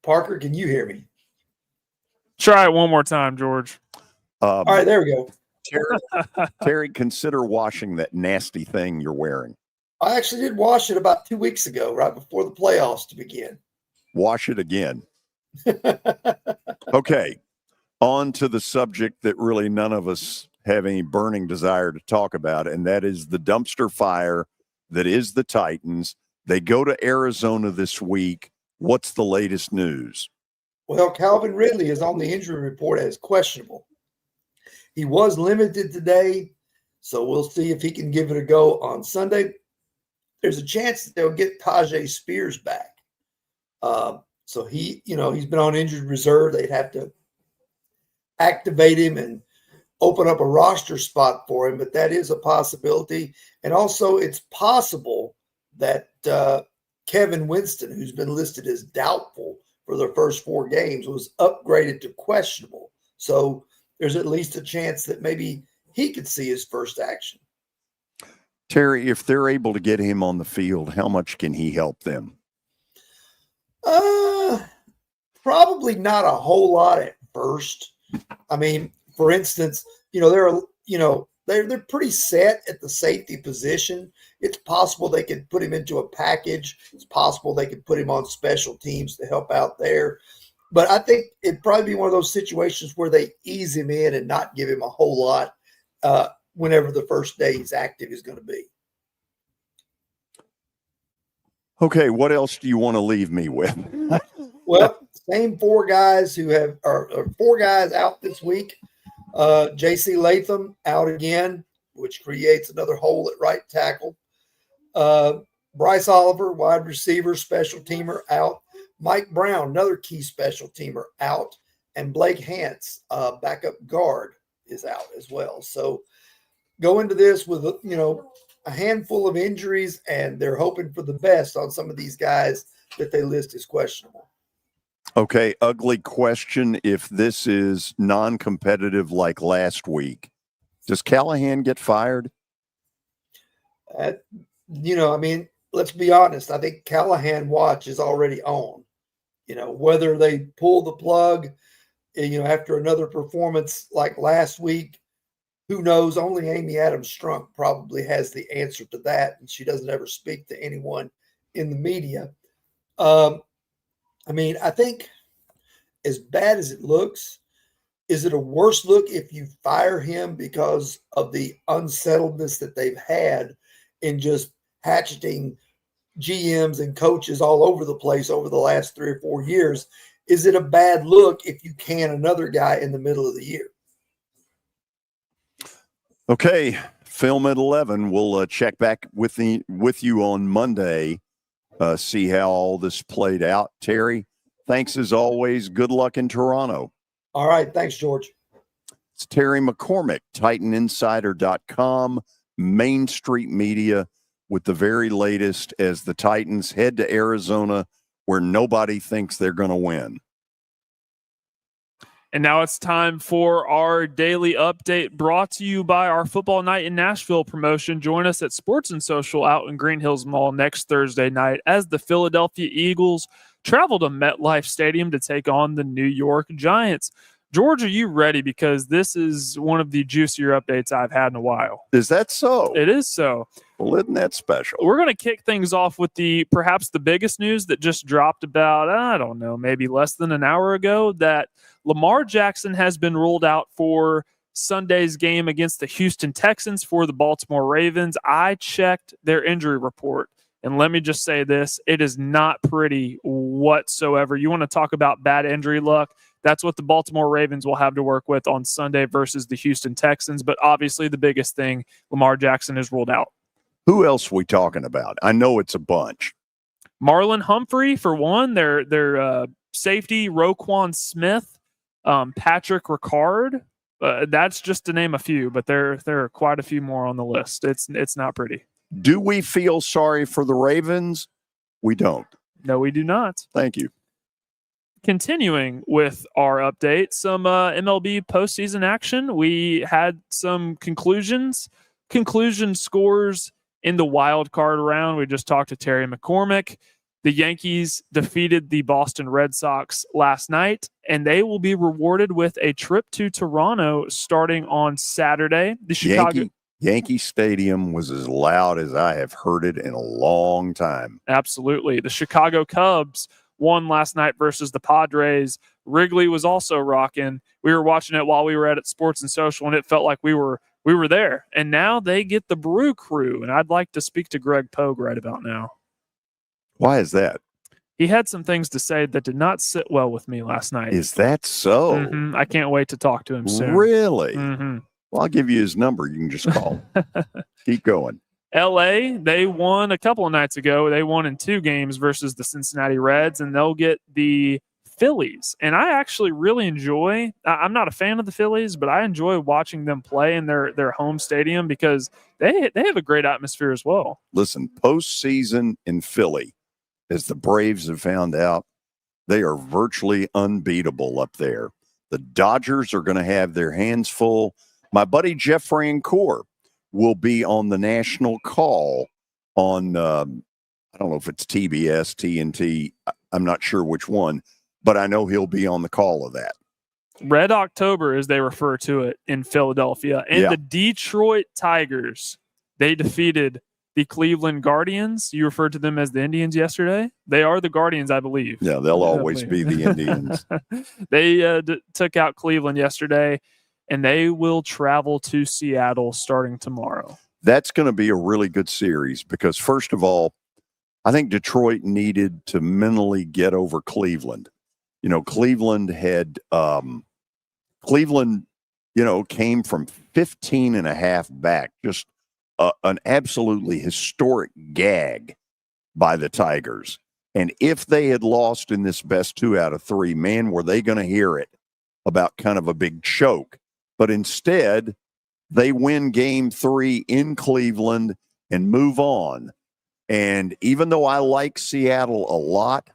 Parker, can you hear me? Try it one more time, George. All right, there we go. Terry, consider washing that nasty thing you're wearing. I actually did wash it about 2 weeks ago, right before the playoffs to begin. Wash it again. Okay. On to the subject that really none of us have any burning desire to talk about, and that is the dumpster fire that is the Titans. They go to Arizona this week. What's the latest news? Well, Calvin Ridley is on the injury report as questionable. He was limited today, so we'll see if he can give it a go on Sunday. There's a chance that they'll get Tajay Spears back. So he's been on injured reserve. They'd have to activate him and open up a roster spot for him, but that is a possibility. And also it's possible that Kevin Winston, who's been listed as doubtful for their first 4 games, was upgraded to questionable. So there's at least a chance that maybe he could see his first action. Terry, if they're able to get him on the field, how much can he help them? Probably not a whole lot at first. I mean, for instance, they're pretty set at the safety position. It's possible they could put him into a package. It's possible they could put him on special teams to help out there. But I think it'd probably be one of those situations where they ease him in and not give him a whole lot whenever the first day he's active is going to be. Okay, what else do you want to leave me with? Well, same 4 guys who are 4 guys out this week. J.C. Latham out again, which creates another hole at right tackle. Bryce Oliver, wide receiver, special teamer, out. Mike Brown, another key special teamer, out. And Blake Hance, backup guard, is out as well. So go into this with, a handful of injuries, and they're hoping for the best on some of these guys that they list as questionable. Okay, ugly question. If this is non-competitive like last week, does Callahan get fired? Let's be honest. I think Callahan watch is already on. Whether they pull the plug, after another performance like last week, who knows? Only Amy Adams Strunk probably has the answer to that, and she doesn't ever speak to anyone in the media. I think as bad as it looks, is it a worse look if you fire him because of the unsettledness that they've had in just hatcheting GMs and coaches all over the place over the last 3 or 4 years? Is it a bad look if you can another guy in the middle of the year? Okay, film at 11. We'll check back with you on Monday, see how all this played out. Terry, thanks as always. Good luck in Toronto. All right. Thanks, George. It's Terry McCormick, TitanInsider.com, Main Street Media, with the very latest as the Titans head to Arizona, where nobody thinks they're going to win. And now it's time for our daily update brought to you by our Football Night in Nashville promotion. Join us at Sports and Social out in Green Hills Mall next Thursday night as the Philadelphia Eagles travel to MetLife Stadium to take on the New York Giants. George, are you ready? Because this is one of the juicier updates I've had in a while. Is that so? It is so. Well, isn't that special? We're going to kick things off with perhaps the biggest news that just dropped about, maybe less than an hour ago, that Lamar Jackson has been ruled out for Sunday's game against the Houston Texans for the Baltimore Ravens. I checked their injury report, and let me just say this. It is not pretty whatsoever. You want to talk about bad injury luck? That's what the Baltimore Ravens will have to work with on Sunday versus the Houston Texans. But obviously the biggest thing, Lamar Jackson is ruled out. Who else are we talking about? I know it's a bunch. Marlon Humphrey, for one, their safety, Roquan Smith, Patrick Ricard. That's just to name a few, but there are quite a few more on the list. It's not pretty. Do we feel sorry for the Ravens? We don't. No, we do not. Thank you. Continuing with our update, some MLB postseason action. We had some conclusion scores in the wild card round. We just talked to Terry McCormick. The Yankees defeated the Boston Red Sox last night, and they will be rewarded with a trip to Toronto starting on Saturday. The Chicago Yankee Stadium was as loud as I have heard it in a long time. Absolutely. The Chicago Cubs won last night versus the Padres. Wrigley was also rocking. We were watching it while we were at Sports and Social, and it felt like we were there. And now they get the Brew Crew, and I'd like to speak to Greg Pogue right about now. Why is that? He had some things to say that did not sit well with me last night. Is that so? Mm-hmm. I can't wait to talk to him soon. Really? Mm-hmm. Well, I'll give you his number. You can just call him. Keep going. LA, they won a couple of nights ago. They won in 2 games versus the Cincinnati Reds, and they'll get the Phillies. And I actually really enjoy, I'm not a fan of the Phillies, but I enjoy watching them play in their home stadium because they have a great atmosphere as well. Listen, postseason in Philly, as the Braves have found out, they are virtually unbeatable up there. The Dodgers are going to have their hands full. My buddy Jeff Francoeur will be on the national call on, I don't know if it's TBS, TNT. I'm not sure which one, but I know he'll be on the call of that. Red October, as they refer to it in Philadelphia. And the Detroit Tigers, they defeated the Cleveland Guardians. You referred to them as the Indians yesterday. They are the Guardians, I believe. Yeah, they'll always be the Indians. They took out Cleveland yesterday, and they will travel to Seattle starting tomorrow. That's going to be a really good series because, first of all, I think Detroit needed to mentally get over Cleveland. You know, Cleveland had came from 15 and a half back, just an absolutely historic gag by the Tigers. And if they had lost in this best 2 out of 3, man, were they going to hear it about kind of a big choke. But instead, they win game 3 in Cleveland, and move on. And even though I like Seattle a lot,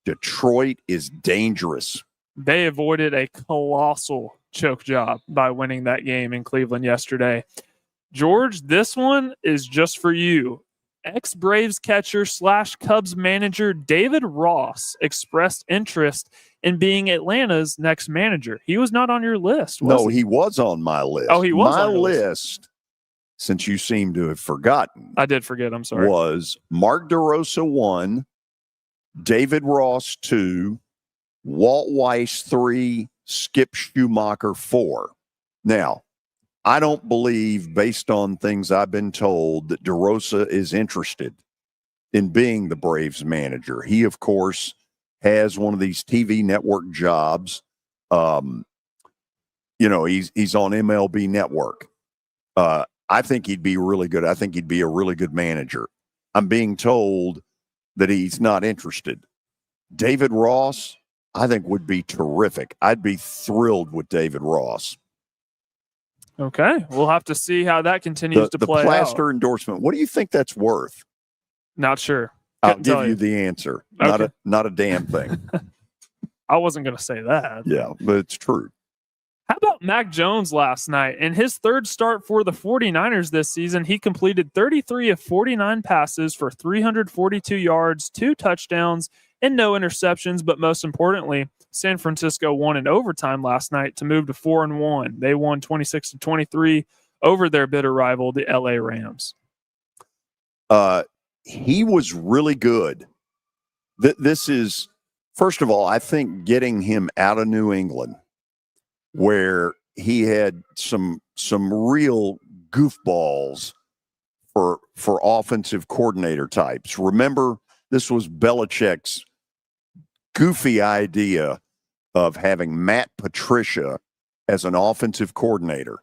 Detroit is dangerous. They avoided a colossal choke job by winning that game in Cleveland yesterday. George, this one is just for you. Ex-Braves catcher / Cubs manager David Ross expressed interest in being Atlanta's next manager. He was not on your list, was he was on my list. Oh, he was my on your list, since you seem to have forgotten. I did forget, I'm sorry. Was Mark DeRosa 1, David Ross 2, Walt Weiss 3, Skip Schumacher 4. Now, I don't believe, based on things I've been told, that DeRosa is interested in being the Braves manager. He, of course, has one of these TV network jobs. He's on MLB Network. I think he'd be really good. I think he'd be a really good manager. I'm being told that he's not interested. David Ross, I think, would be terrific. I'd be thrilled with David Ross. Okay, we'll have to see how that continues to play out. The plaster endorsement, what do you think that's worth? Not sure. I'll give you the answer. Okay. Not a damn thing. I wasn't going to say that. Yeah, but it's true. How about Mac Jones last night? In his third start for the 49ers this season, he completed 33 of 49 passes for 342 yards, 2 touchdowns, and no interceptions. But most importantly, San Francisco won in overtime last night to move to 4-1. They won 26-23 over their bitter rival, the LA Rams. He was really good. This is, first of all, I think getting him out of New England, where he had some real goofballs for offensive coordinator types. Remember, this was Belichick's goofy idea of having Matt Patricia as an offensive coordinator.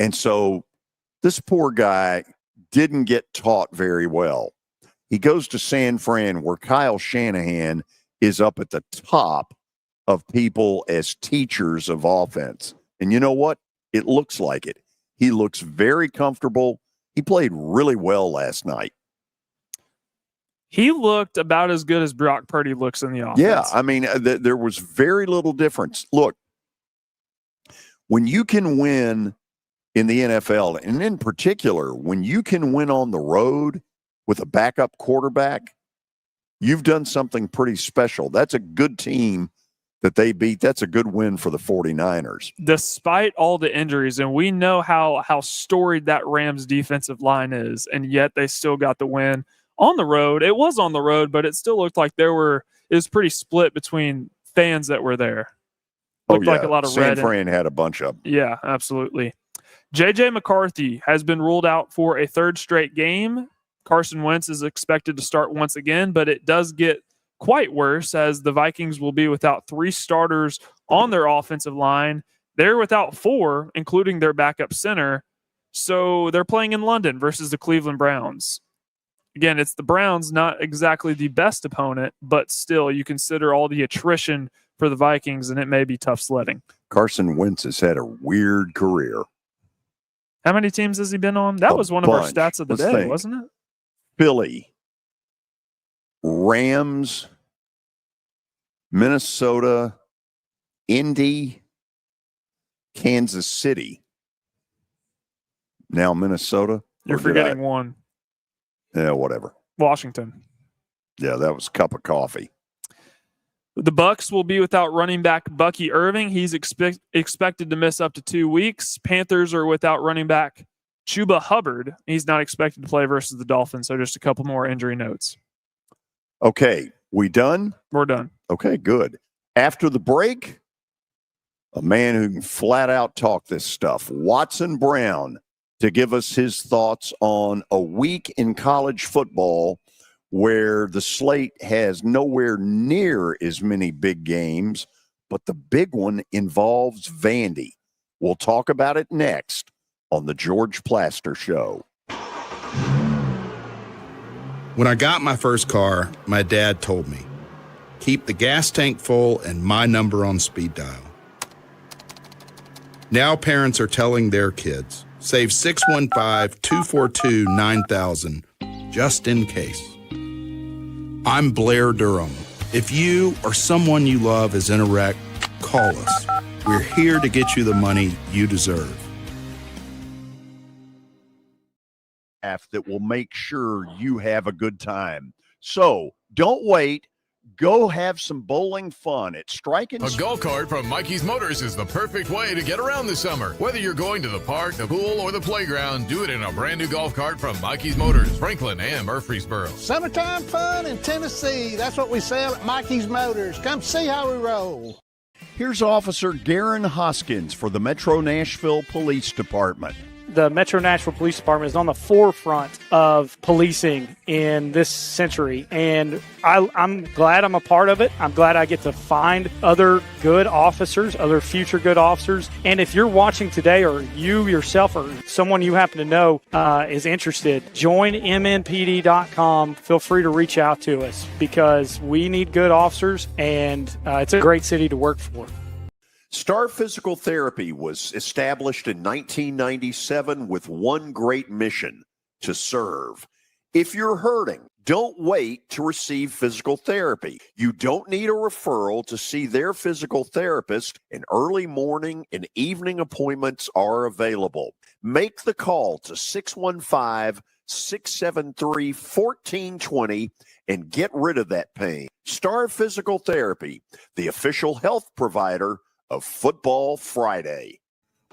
And so this poor guy didn't get taught very well. He goes to San Fran, where Kyle Shanahan is up at the top of people as teachers of offense. And you know what? It looks like it. He looks very comfortable. He played really well last night. He looked about as good as Brock Purdy looks in the offense. Yeah, I mean, there was very little difference. Look, when you can win in the NFL, and in particular, when you can win on the road with a backup quarterback, you've done something pretty special. That's a good team that they beat. That's a good win for the 49ers. Despite all the injuries, and we know how storied that Rams defensive line is, and yet they still got the win on the road. It was on the road, but it still looked like it was pretty split between fans that were there. Looked like a lot of San red. Fran had a bunch of them. Yeah, absolutely. J.J. McCarthy has been ruled out for a third straight game. Carson Wentz is expected to start once again, but it does get quite worse as the Vikings will be without 3 starters on their offensive line. They're without 4, including their backup center. So they're playing in London versus the Cleveland Browns. Again, it's the Browns, not exactly the best opponent, but still you consider all the attrition for the Vikings, and it may be tough sledding. Carson Wentz has had a weird career. How many teams has he been on? That was one of our stats of the day, wasn't it? Philly, Rams, Minnesota, Indy, Kansas City. Now Minnesota. You're forgetting one. Yeah, whatever. Washington. Yeah, that was a cup of coffee. The Bucs will be without running back Bucky Irving. He's expected to miss up to 2 weeks. Panthers are without running back Chuba Hubbard. He's not expected to play versus the Dolphins, so just a couple more injury notes. Okay, we done? We're done. Okay, good. After the break, a man who can flat out talk this stuff, Watson Brown, to give us his thoughts on a week in college football where the slate has nowhere near as many big games, but the big one involves Vandy. We'll talk about it next on the George Plaster Show. When I got my first car, my dad told me, keep the gas tank full and my number on speed dial. Now parents are telling their kids, Save 615-242-9000 just in case. I'm Blair Durham. If you or someone you love is in a wreck, call us. We're here to get you the money you deserve. That will make sure you have a good time. So don't wait. Go have some bowling fun at Strike and A golf cart from Mikey's Motors is the perfect way to get around this summer. Whether you're going to the park, the pool, or the playground, do it in a brand new golf cart from Mikey's Motors, Franklin and Murfreesboro. Summertime fun in Tennessee. That's what we sell at Mikey's Motors. Come see how we roll. Here's Officer Garen Hoskins for the Metro Nashville Police Department. The Metro Nashville Police Department is on the forefront of policing in this century, and I'm glad I'm a part of it. I'm glad I get to find other good officers, other future good officers. And if you're watching today, or you yourself or someone you happen to know is interested, join MNPD.com. Feel free to reach out to us because we need good officers, and it's a great city to work for. Star Physical Therapy was established in 1997 with one great mission: to serve. If you're hurting, don't wait to receive physical therapy. You don't need a referral to see their physical therapist, and early morning and evening appointments are available. Make the call to 615-673-1420 and get rid of that pain. Star Physical Therapy, the official health provider of Football Friday.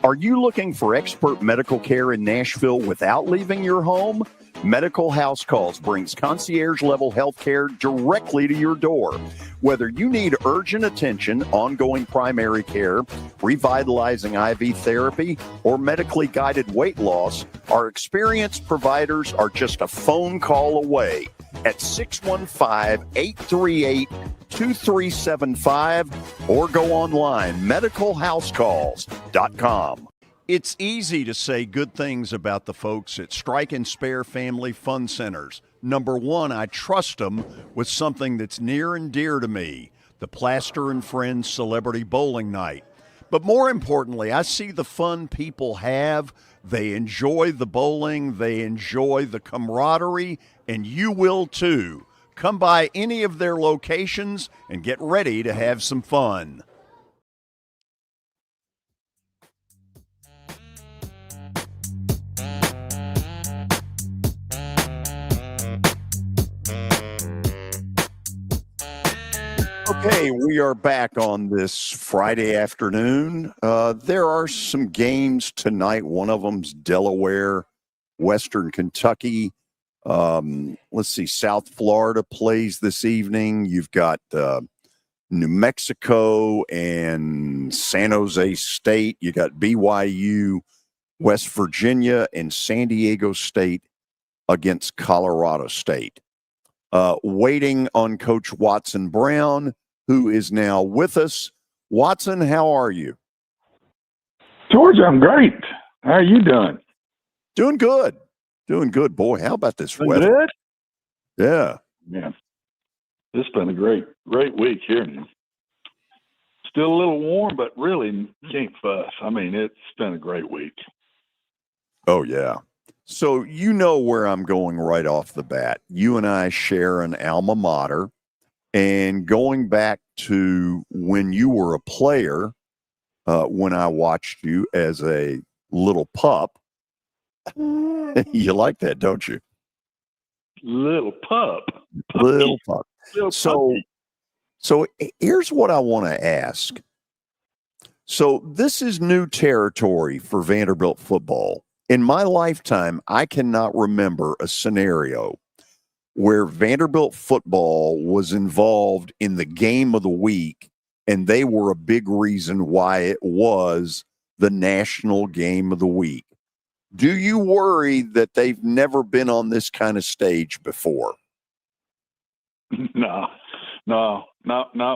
Are you looking for expert medical care in Nashville without leaving your home? Medical House Calls brings concierge-level health care directly to your door. Whether you need urgent attention, ongoing primary care, revitalizing IV therapy, or medically guided weight loss, our experienced providers are just a phone call away at 615-838-2375 or go online, medicalhousecalls.com. It's easy to say good things about the folks at Strike and Spare Family Fun Centers. Number one, I trust them with something that's near and dear to me, the Plaster and Friends Celebrity Bowling Night. But more importantly, I see the fun people have. They enjoy the bowling, they enjoy the camaraderie, and you will too. Come by any of their locations and get ready to have some fun. Okay, we are back on this Friday afternoon. There are some games tonight. One of them's Delaware, Western Kentucky. Let's see, South Florida plays this evening. You've got New Mexico and San Jose State. You got BYU, West Virginia, and San Diego State against Colorado State. Waiting on Coach Watson Brown, who is now with us. Watson, how are you? George, I'm great. How are you doing? Doing good. Doing good. Boy, how about this weather? Good? Yeah. Yeah. It's been a great week here. Still a little warm, but really can't fuss. I mean, it's been a great week. Oh, yeah. So you know where I'm going right off the bat. You and I share an alma mater. And going back to when you were a player, when I watched you as a little pup, you like that, don't you? Little pup. Little pup. Little So here's what I want to ask. So this is new territory for Vanderbilt football. In my lifetime, I cannot remember a scenario where Vanderbilt football was involved in the game of the week, and they were a big reason why it was the national game of the week. Do you worry that they've never been on this kind of stage before? No, not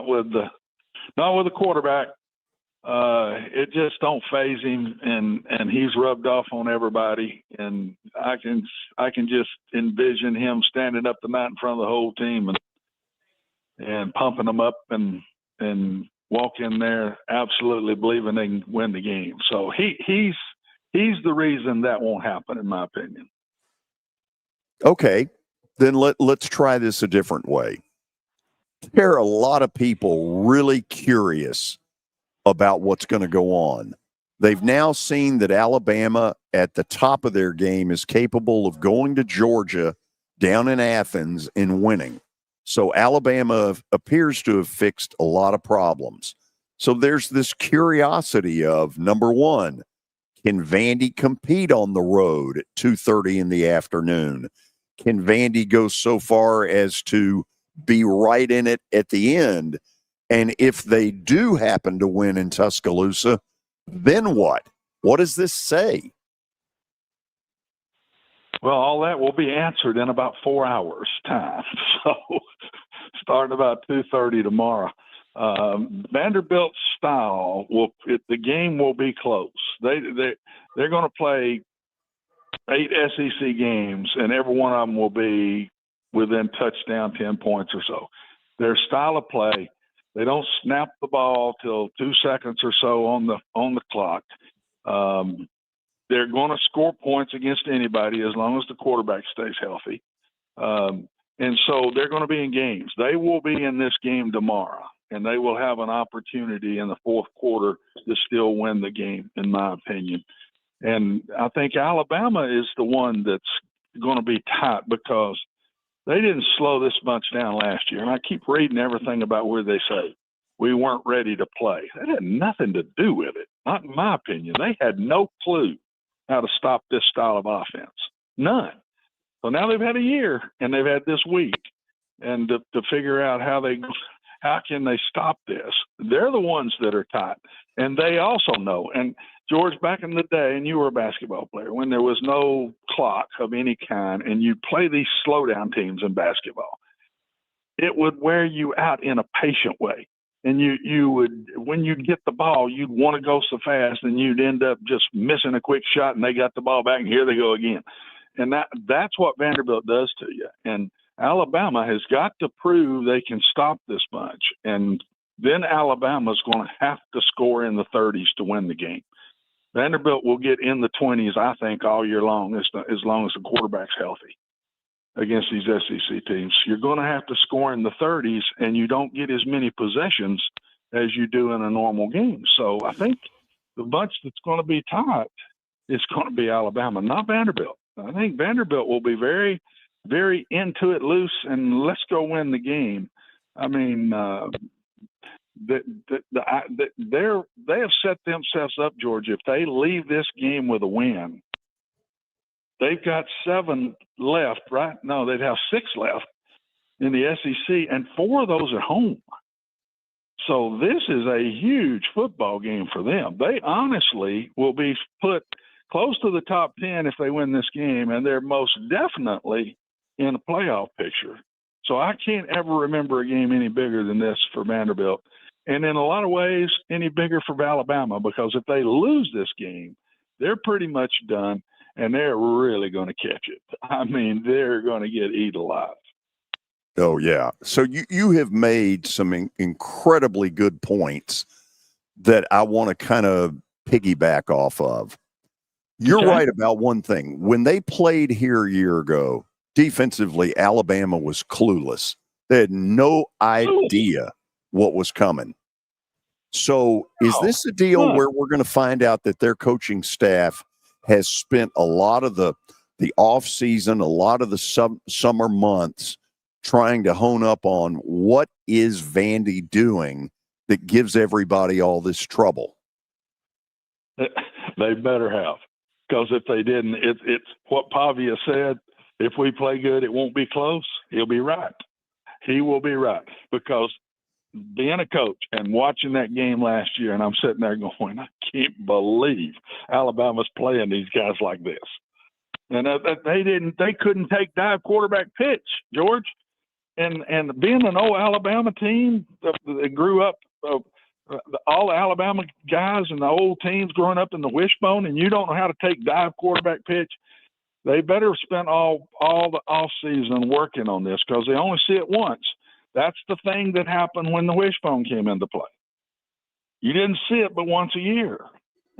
with the quarterback. It just don't phase him, and he's rubbed off on everybody. And I can just envision him standing up tonight in front of the whole team and pumping them up and walk in there absolutely believing they can win the game. So he's He's the reason that won't happen, in my opinion. Okay, then let's try this a different way. There are a lot of people really curious about what's going to go on. They've now seen that Alabama at the top of their game is capable of going to Georgia down in Athens and winning. So Alabama appears to have fixed a lot of problems. So there's this curiosity of, number one, can Vandy compete on the road at 2:30 in the afternoon? Can Vandy go so far as to be right in it at the end? And if they do happen to win in Tuscaloosa, then what? What does this say? Well, all that will be answered in about 4 hours' time. So starting about 2:30 tomorrow. Vanderbilt's style the game will be close. They're going to play 8 SEC games, and every one of them will be within touchdown 10 points or so. Their style of play, they don't snap the ball till 2 seconds or so on the clock. They're going to score points against anybody as long as the quarterback stays healthy. And so they're going to be in games. They will be in this game tomorrow, and they will have an opportunity in the fourth quarter to still win the game, in my opinion. And I think Alabama is the one that's going to be tight because they didn't slow this bunch down last year. And I keep reading everything about where they say we weren't ready to play. That had nothing to do with it, not in my opinion. They had no clue how to stop this style of offense. None. So now they've had a year and they've had this week, and to figure out how can they stop this. They're the ones that are tight, and they also know. And George, back in the day, and you were a basketball player, when there was no clock of any kind, and you play these slowdown teams in basketball, it would wear you out in a patient way. And you would, when you'd get the ball, you'd want to go so fast, and you'd end up just missing a quick shot, and they got the ball back, and here they go again. And that's what Vanderbilt does to you. And Alabama has got to prove they can stop this bunch. And then Alabama's going to have to score in the 30s to win the game. Vanderbilt will get in the 20s, I think, all year long, as long as the quarterback's healthy against these SEC teams. You're going to have to score in the 30s, and you don't get as many possessions as you do in a normal game. So I think the bunch that's going to be tight is going to be Alabama, not Vanderbilt. I think Vanderbilt will be very, very into it, loose, and let's go win the game. I mean, they have set themselves up, George. If they leave this game with a win, they've got 7 left, right? No, they'd have 6 left in the SEC, and 4 of those are home. So this is a huge football game for them. They honestly will be put close to the top 10 if they win this game, and they're most definitely in a playoff picture. So I can't ever remember a game any bigger than this for Vanderbilt. And in a lot of ways, any bigger for Alabama, because if they lose this game, they're pretty much done, and they're really going to catch it. I mean, they're going to get eat alive. Oh, yeah. So you have made some incredibly good points that I want to kind of piggyback off of. You're right about one thing. When they played here a year ago, defensively, Alabama was clueless. They had no idea what was coming. So is this a deal where we're going to find out that their coaching staff has spent a lot of the off season, a lot of the summer months trying to hone up on what is Vandy doing that gives everybody all this trouble? They better have. Because if they didn't, it's what Pavia said, if we play good, it won't be close. He'll be right. He will be right. Because being a coach and watching that game last year, and I'm sitting there going, I can't believe Alabama's playing these guys like this. And they couldn't take dive quarterback pitch, George. And being an old Alabama team that grew up all the Alabama guys and the old teams growing up in the wishbone, and you don't know how to take dive quarterback pitch, they better spend all the off season working on this, because they only see it once. That's the thing that happened when the wishbone came into play. You didn't see it but once a year.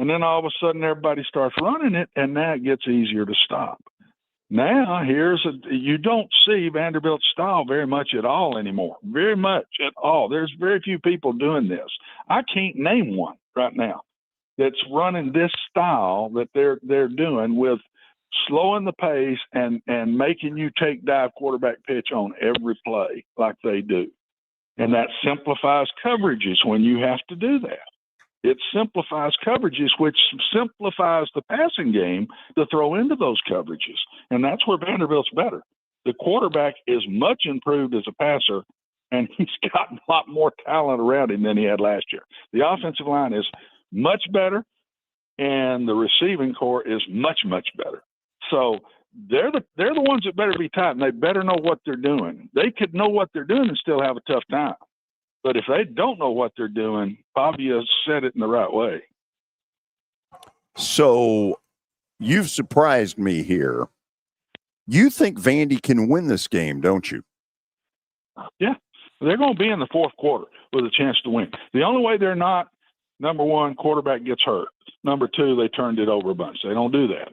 And then all of a sudden everybody starts running it, and now it gets easier to stop. Now you don't see Vanderbilt's style very much at all anymore. Very much at all. There's very few people doing this. I can't name one right now that's running this style that they're doing, with slowing the pace and making you take dive quarterback pitch on every play like they do. And that simplifies coverages when you have to do that. It simplifies coverages, which simplifies the passing game to throw into those coverages. And that's where Vanderbilt's better. The quarterback is much improved as a passer, and he's got a lot more talent around him than he had last year. The offensive line is much better, and the receiving core is much, much better. So they're the ones that better be tight, and they better know what they're doing. They could know what they're doing and still have a tough time. But if they don't know what they're doing, Pavia said it in the right way. So you've surprised me here. You think Vandy can win this game, don't you? Yeah. They're going to be in the fourth quarter with a chance to win. The only way they're not, number one, quarterback gets hurt. Number two, they turned it over a bunch. They don't do that.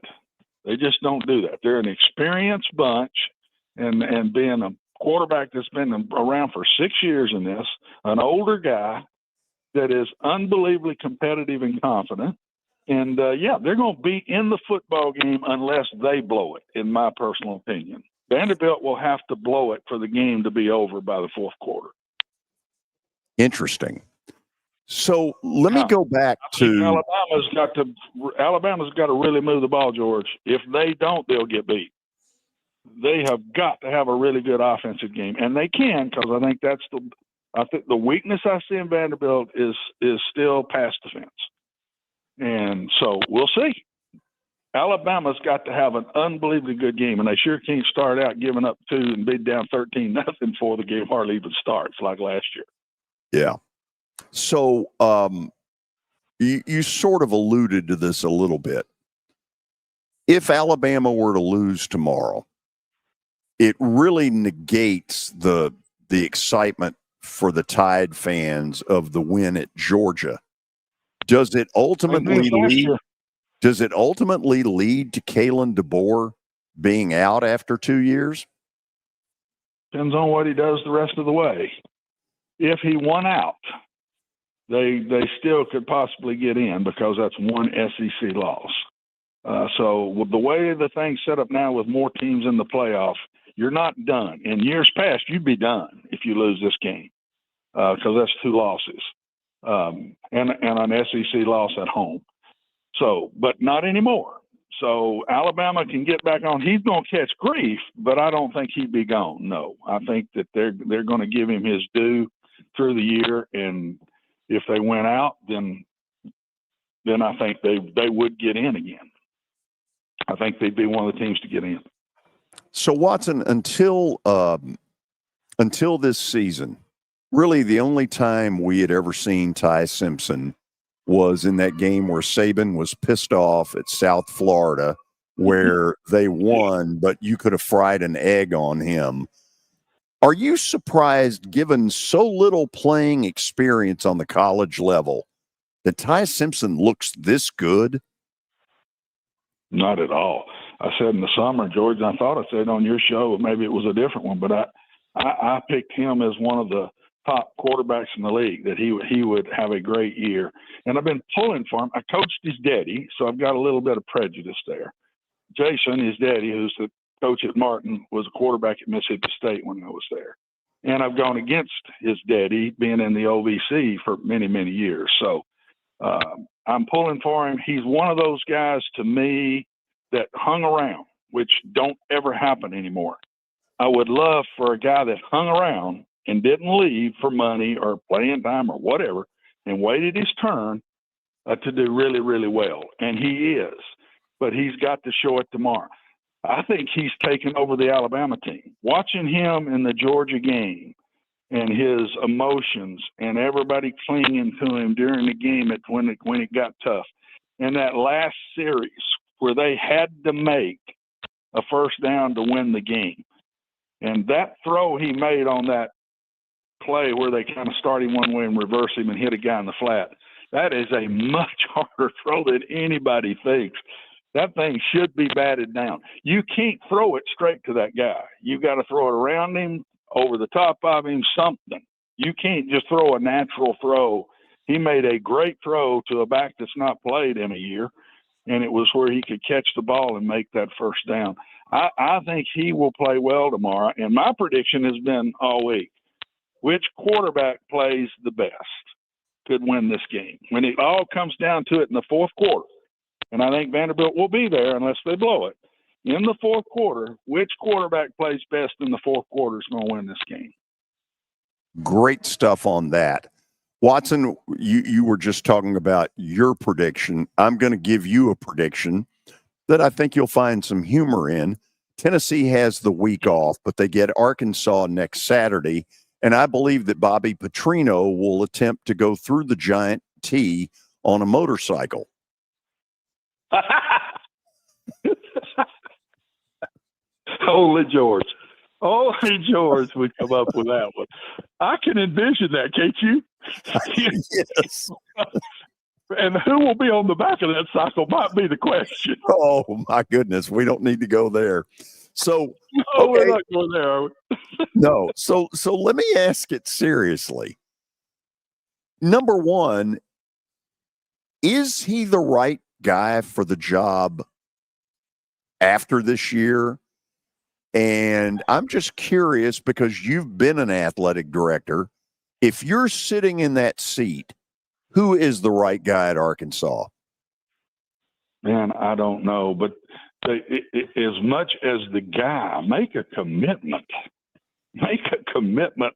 They just don't do that. They're an experienced bunch, and being a quarterback that's been around for 6 years in this, an older guy that is unbelievably competitive and confident. And, they're going to be in the football game unless they blow it, in my personal opinion. Vanderbilt will have to blow it for the game to be over by the fourth quarter. Interesting. So let me go back to Alabama's got to really move the ball, George. If they don't, they'll get beat. They have got to have a really good offensive game, and they can, because I think the weakness I see in Vanderbilt is still pass defense. And so we'll see. Alabama's got to have an unbelievably good game, and they sure can't start out giving up 2 and be down 13-0 before the game hardly even starts like last year. Yeah. So you sort of alluded to this a little bit. If Alabama were to lose tomorrow, it really negates the excitement for the Tide fans of the win at Georgia. Does it ultimately lead to Kalen DeBoer being out after 2 years? Depends on what he does the rest of the way. If he won out, they still could possibly get in, because that's one SEC loss. So with the way the thing's set up now, with more teams in the playoff, you're not done. In years past, you'd be done if you lose this game, because that's 2 losses and an SEC loss at home. So, but not anymore. So Alabama can get back on. He's going to catch grief, but I don't think he'd be gone. No, I think that they're going to give him his due through the year, and if they went out, then I think they would get in again. I think they'd be one of the teams to get in. So Watson, until this season, really the only time we had ever seen Ty Simpson was in that game where Saban was pissed off at South Florida, where they won, but you could have fried an egg on him. Are you surprised, given so little playing experience on the college level, that Ty Simpson looks this good? Not at all. I said in the summer, George, and I thought I said on your show, maybe it was a different one, but I picked him as one of the top quarterbacks in the league, that he would have a great year. And I've been pulling for him. I coached his daddy, so I've got a little bit of prejudice there. Jason, his daddy, who's the coach at Martin, was a quarterback at Mississippi State when I was there. And I've gone against his daddy, being in the OVC for many, many years. So I'm pulling for him. He's one of those guys, to me, that hung around, which don't ever happen anymore. I would love for a guy that hung around and didn't leave for money or playing time or whatever, and waited his turn to do really, really well. And he is. But he's got to show it tomorrow. I think he's taken over the Alabama team. Watching him in the Georgia game and his emotions and everybody clinging to him during the game when it got tough. And that last series where they had to make a first down to win the game. And that throw he made on that play where they kind of start him one way and reverse him and hit a guy in the flat, That is a much harder throw than anybody thinks. That thing should be batted down. You can't throw it straight to that guy. You got to throw it around him, over the top of him, something. You can't just throw a natural throw. He made a great throw to a back that's not played in a year, and it was where he could catch the ball and make that first down. I think he will play well tomorrow, and my prediction has been all week, which quarterback plays the best could win this game. When it all comes down to it in the fourth quarter, and I think Vanderbilt will be there unless they blow it, in the fourth quarter, which quarterback plays best in the fourth quarter is going to win this game. Great stuff on that. Watson, you were just talking about your prediction. I'm going to give you a prediction that I think you'll find some humor in. Tennessee has the week off, but they get Arkansas next Saturday, and I believe that Bobby Petrino will attempt to go through the Giant T on a motorcycle. Holy George. Only George would come up with that one. I can envision that, can't you? Yes. And who will be on the back of that cycle might be the question. Oh, my goodness. We don't need to go there. So, no, we're not going there, are we? No. So let me ask it seriously. Number one, is he the right guy for the job after this year? And I'm just curious, because you've been an athletic director. If you're sitting in that seat, who is the right guy at Arkansas? Man, I don't know. But as much as the guy, make a commitment. Make a commitment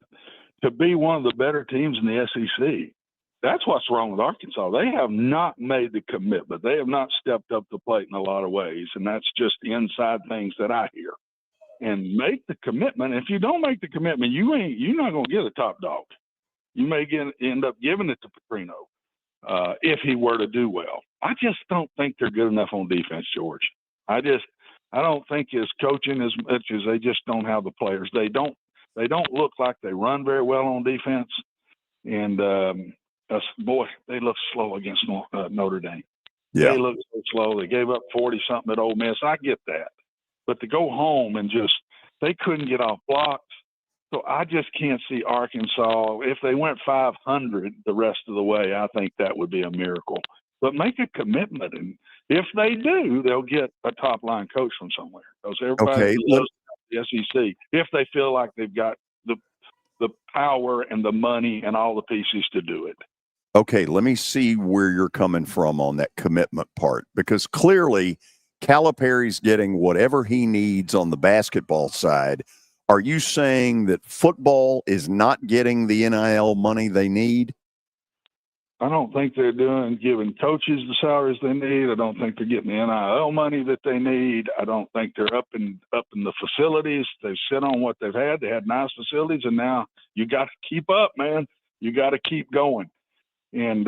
to be one of the better teams in the SEC. That's what's wrong with Arkansas. They have not made the commitment. They have not stepped up the plate in a lot of ways, and that's just the inside things that I hear. And make the commitment. If you don't make the commitment, you're not going to get a top dog. You may end up giving it to Petrino if he were to do well. I just don't think they're good enough on defense, George. I don't think his coaching, as much as they just don't have the players. They don't look like they run very well on defense. And boy, they look slow against Notre Dame. Yeah. They look so slow. They gave up 40-something at Ole Miss. I get that. But to go home and they couldn't get off blocks. So I just can't see Arkansas. If they went 500 the rest of the way, I think that would be a miracle. But make a commitment. And if they do, they'll get a top-line coach from somewhere. Because everybody loves the SEC if they feel like they've got the power and the money and all the pieces to do it. Okay, let me see where you're coming from on that commitment part, because clearly Calipari's getting whatever he needs on the basketball side. Are you saying that football is not getting the NIL money they need? I don't think they're giving coaches the salaries they need. I don't think they're getting the NIL money that they need. I don't think they're up in the facilities. They sit on what they've had. They had nice facilities, and now you got to keep up, man. You got to keep going. And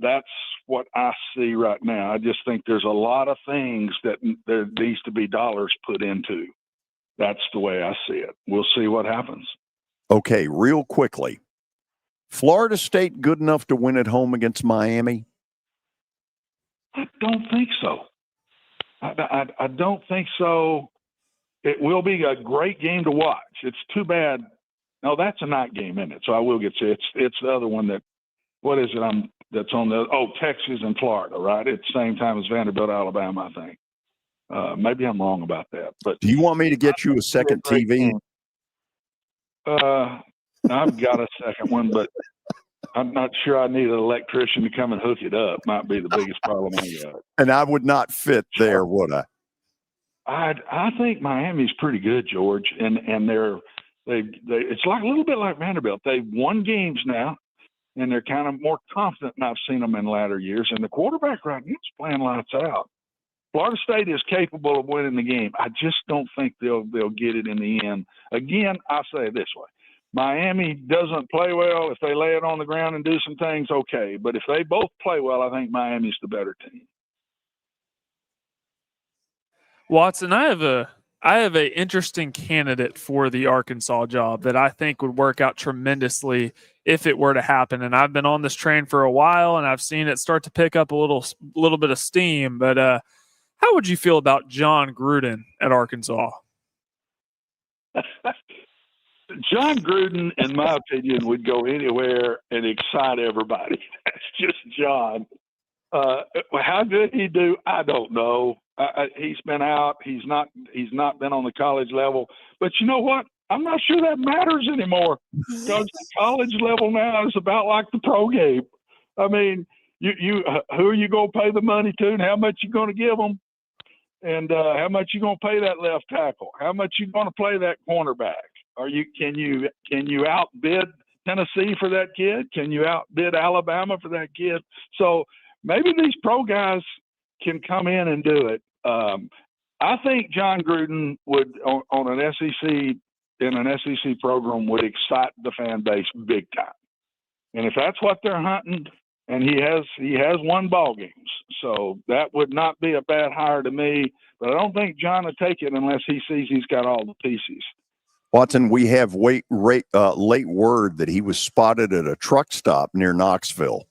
that's what I see right now. I just think there's a lot of things that there needs to be dollars put into. That's the way I see it. We'll see what happens. Okay, real quickly. Florida State good enough to win at home against Miami? I don't think so. I don't think so. It will be a great game to watch. It's too bad. No, that's a night game, isn't it? So I will get to it. It's the other one that, what is it? That's on Texas and Florida, right? At the same time as Vanderbilt, Alabama, I think. Maybe I'm wrong about that. But do you want me to get you a second TV? I've got a second one, but I'm not sure I need an electrician to come and hook it up. Might be the biggest problem I got. And I would not fit there, would I? I think Miami's pretty good, George, and it's like a little bit like Vanderbilt. They've won games now, and they're kind of more confident than I've seen them in latter years. And the quarterback right now is playing lights out. Florida State is capable of winning the game. I just don't think they'll get it in the end. Again, I say it this way. Miami doesn't play well. If they lay it on the ground and do some things, okay. But if they both play well, I think Miami's the better team. Watson, I I have an interesting candidate for the Arkansas job that I think would work out tremendously if it were to happen. And I've been on this train for a while, and I've seen it start to pick up a little bit of steam. But how would you feel about John Gruden at Arkansas? John Gruden, in my opinion, would go anywhere and excite everybody. That's just John. How good he do, I don't know. He's been out. He's not been on the college level. But you know what? I'm not sure that matters anymore, because the college level now is about like the pro game. I mean, you who are you going to pay the money to, and how much you going to give them, and how much you going to pay that left tackle, how much you going to play that cornerback. Can you outbid Tennessee for that kid? Can you outbid Alabama for that kid? So maybe these pro guys can come in and do it. I think John Gruden would on an SEC program would excite the fan base big time. And if that's what they're hunting, and he has won ball games, so that would not be a bad hire to me. But I don't think John would take it unless he sees he's got all the pieces. Watson, we have late word that he was spotted at a truck stop near Knoxville.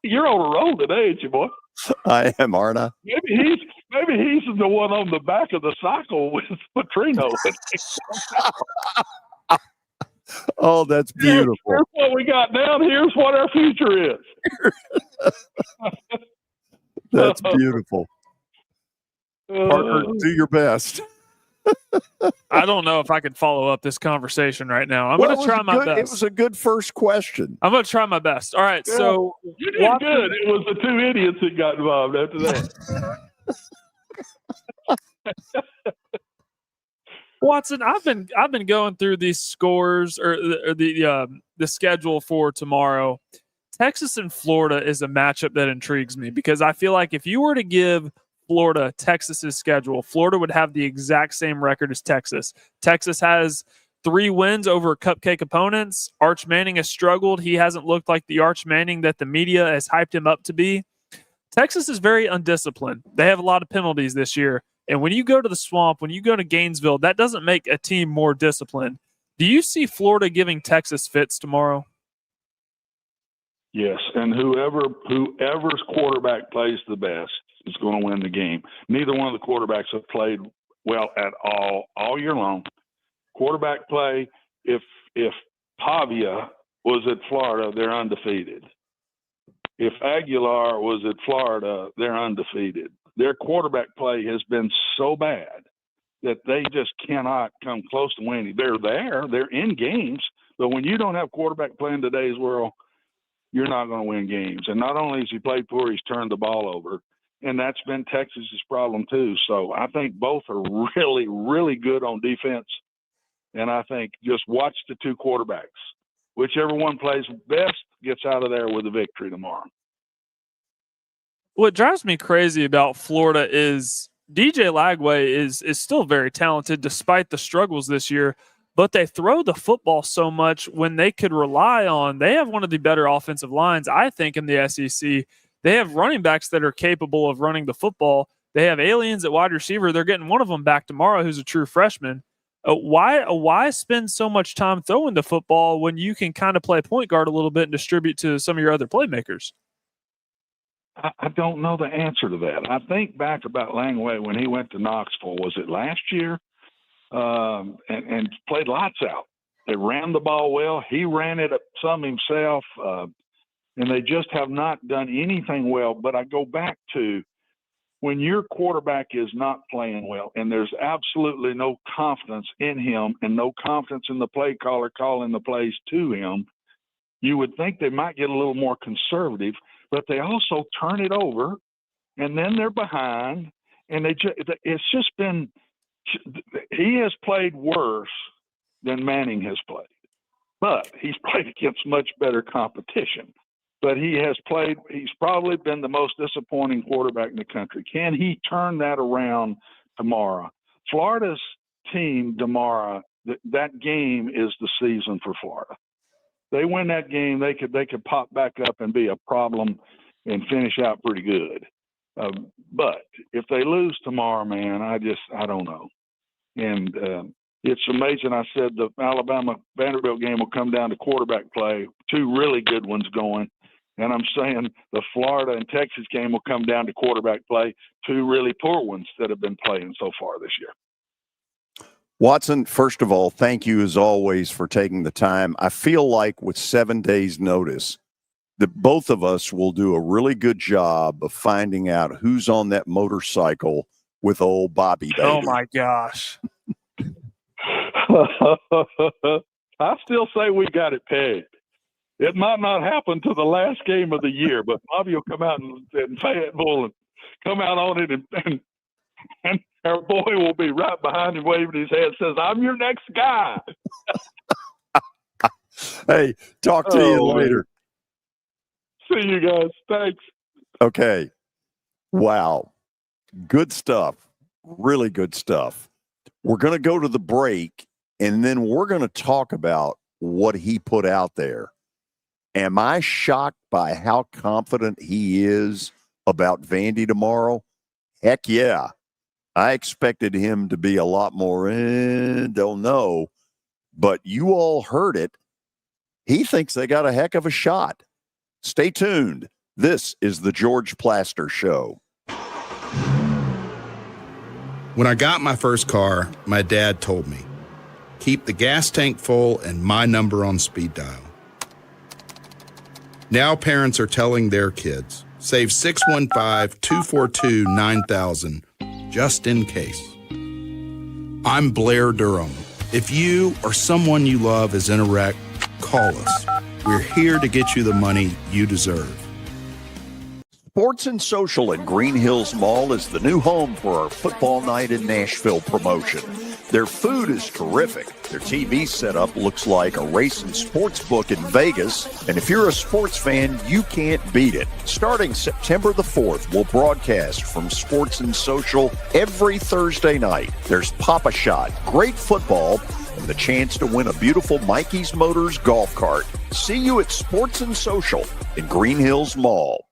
You're on a roll today, ain't you, boy? I am, aren't I? Maybe he's the one on the back of the cycle with Petrino. Oh, that's beautiful. Here's what we got now. Here's what our future is. That's beautiful. Parker, do your best. I don't know if I could follow up this conversation right now. I'm going to try my best. It was a good first question. I'm going to try my best. All right, so you did good. It was the two idiots that got involved after that. Watson, I've been going through these scores or the schedule for tomorrow. Texas and Florida is a matchup that intrigues me because I feel like if you were to give Florida Texas's schedule, Florida would have the exact same record as Texas. Texas has 3 wins over cupcake opponents. Arch Manning has struggled. He hasn't looked like the Arch Manning that the media has hyped him up to be. Texas is very undisciplined. They have a lot of penalties this year. And when you go to the Swamp, when you go to Gainesville, that doesn't make a team more disciplined. Do you see Florida giving Texas fits tomorrow? Yes, and whoever's quarterback plays the best is going to win the game. Neither one of the quarterbacks have played well at all year long. Quarterback play, if Pavia was at Florida, they're undefeated. If Aguilar was at Florida, they're undefeated. Their quarterback play has been so bad that they just cannot come close to winning. They're there, they're in games, but when you don't have quarterback play in today's world, you're not going to win games. And not only has he played poor, he's turned the ball over. And that's been Texas's problem too. So I think both are really, really good on defense. And I think just watch the two quarterbacks. Whichever one plays best gets out of there with a victory tomorrow. What drives me crazy about Florida is DJ Lagway is still very talented despite the struggles this year, but they throw the football so much when they could rely on. They have one of the better offensive lines, I think, in the SEC. They have running backs that are capable of running the football. They have aliens at wide receiver. They're getting one of them back tomorrow who's a true freshman. Why spend so much time throwing the football when you can kind of play point guard a little bit and distribute to some of your other playmakers? I don't know the answer to that. I think back about Langway when he went to Knoxville. Was it last year? And played lights out. They ran the ball well. He ran it some himself, and they just have not done anything well. But I go back to when your quarterback is not playing well and there's absolutely no confidence in him and no confidence in the play caller calling the plays to him, you would think they might get a little more conservative, but they also turn it over, and then they're behind, and it's just been – he has played worse than Manning has played, but he's played against much better competition. But he's probably been the most disappointing quarterback in the country. Can he turn that around tomorrow? Florida's team tomorrow, that game is the season for Florida. They win that game, they could pop back up and be a problem and finish out pretty good. But if they lose tomorrow, man, I don't know. And it's amazing. I said the Alabama-Vanderbilt game will come down to quarterback play, two really good ones going. And I'm saying the Florida and Texas game will come down to quarterback play, two really poor ones that have been playing so far this year. Watson, first of all, thank you as always for taking the time. I feel like with 7 days' notice that both of us will do a really good job of finding out who's on that motorcycle with old Bobby baby. Oh, my gosh. I still say we got it pegged. It might not happen to the last game of the year, but Bobby will come out in Fayetteville and come out on it, and our boy will be right behind him waving his hand, says, "I'm your next guy." Hey, talk to you later. See you guys. Thanks. Okay. Wow. Good stuff. Really good stuff. We're going to go to the break, and then we're going to talk about what he put out there. Am I shocked by how confident he is about Vandy tomorrow? Heck yeah. I expected him to be a lot more, don't know. But you all heard it. He thinks they got a heck of a shot. Stay tuned. This is the George Plaster Show. When I got my first car, my dad told me, keep the gas tank full and my number on speed dial. Now parents are telling their kids, save 615-242-9000 just in case. I'm Blair Durham. If you or someone you love is in a wreck, call us. We're here to get you the money you deserve. Sports and Social at Green Hills Mall is the new home for our Football Night in Nashville promotion. Their food is terrific. Their TV setup looks like a racing sports book in Vegas. And if you're a sports fan, you can't beat it. Starting September the 4th, we'll broadcast from Sports and Social every Thursday night. There's Pop-A-Shot, great football, and the chance to win a beautiful Mikey's Motors golf cart. See you at Sports and Social in Green Hills Mall.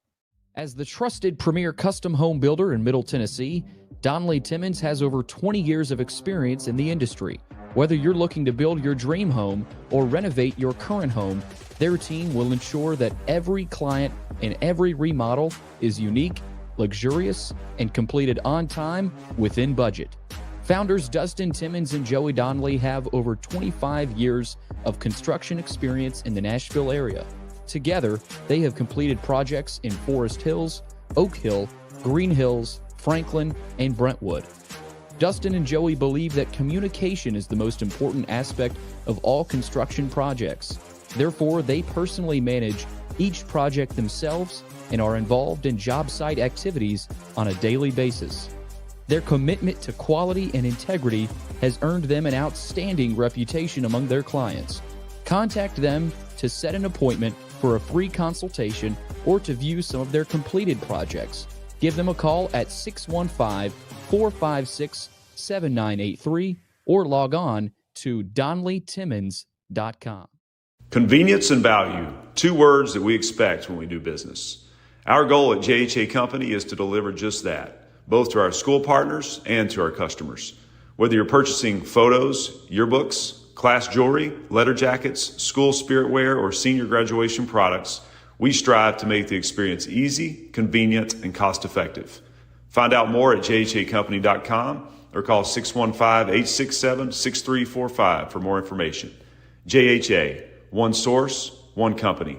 As the trusted premier custom home builder in Middle Tennessee, Donnelly Timmons has over 20 years of experience in the industry. Whether you're looking to build your dream home or renovate your current home, their team will ensure that every client and every remodel is unique, luxurious, and completed on time within budget. Founders Dustin Timmons and Joey Donnelly have over 25 years of construction experience in the Nashville area. Together, they have completed projects in Forest Hills, Oak Hill, Green Hills, Franklin, and Brentwood. Dustin and Joey believe that communication is the most important aspect of all construction projects. Therefore, they personally manage each project themselves and are involved in job site activities on a daily basis. Their commitment to quality and integrity has earned them an outstanding reputation among their clients. Contact them to set an appointment for a free consultation or to view some of their completed projects. Give them a call at 615-456-7983 or log on to DonnellyTimmons.com. Convenience and value, two words that we expect when we do business. Our goal at JHA Company is to deliver just that, both to our school partners and to our customers. Whether you're purchasing photos, yearbooks, class jewelry, letter jackets, school spirit wear, or senior graduation products, we strive to make the experience easy, convenient, and cost-effective. Find out more at jhacompany.com or call 615-867-6345 for more information. JHA, one source, one company.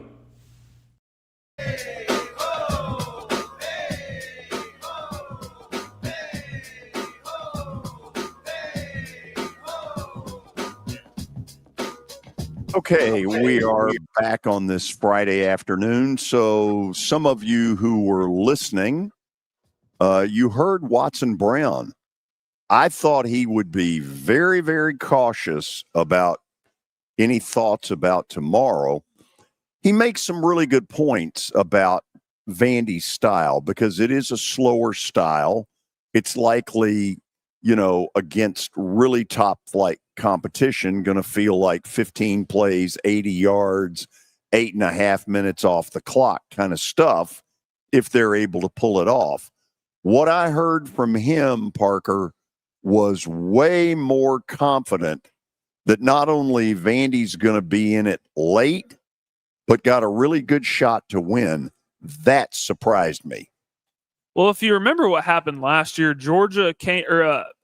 Okay, we are back on this Friday afternoon. So some of you who were listening, you heard Watson Brown. I thought he would be very, very cautious about any thoughts about tomorrow. He makes some really good points about Vandy's style because it is a slower style. It's likely, against really top flight competition, going to feel like 15 plays, 80 yards, 8.5 minutes off the clock kind of stuff if they're able to pull it off. What I heard from him, Parker, was way more confident that not only Vandy's going to be in it late, but got a really good shot to win. That surprised me. Well, if you remember what happened last year,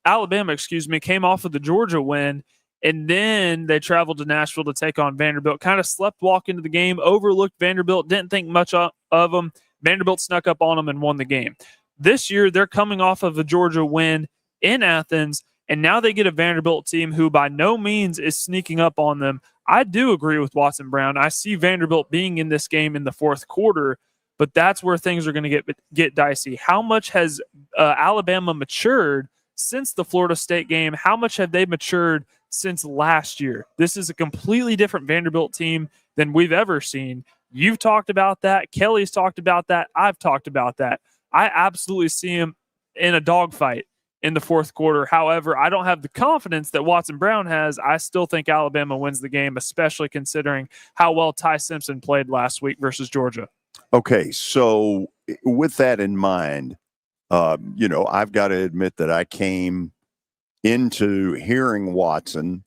Alabama, came off of the Georgia win, and then they traveled to Nashville to take on Vanderbilt. Kind of slept walk into the game, overlooked Vanderbilt, didn't think much of them. Vanderbilt snuck up on them and won the game. This year, they're coming off of a Georgia win in Athens, and now they get a Vanderbilt team who by no means is sneaking up on them. I do agree with Watson Brown. I see Vanderbilt being in this game in the fourth quarter, but that's where things are going to get dicey. How much has Alabama matured since the Florida State game? How much have they matured since last year? This is a completely different Vanderbilt team than we've ever seen. You've talked about that. Kelly's talked about that. I've talked about that. I absolutely see him in a dogfight in the fourth quarter. However, I don't have the confidence that Watson Brown has. I still think Alabama wins the game, especially considering how well Ty Simpson played last week versus Georgia. Okay, so with that in mind, I've got to admit that I came into hearing Watson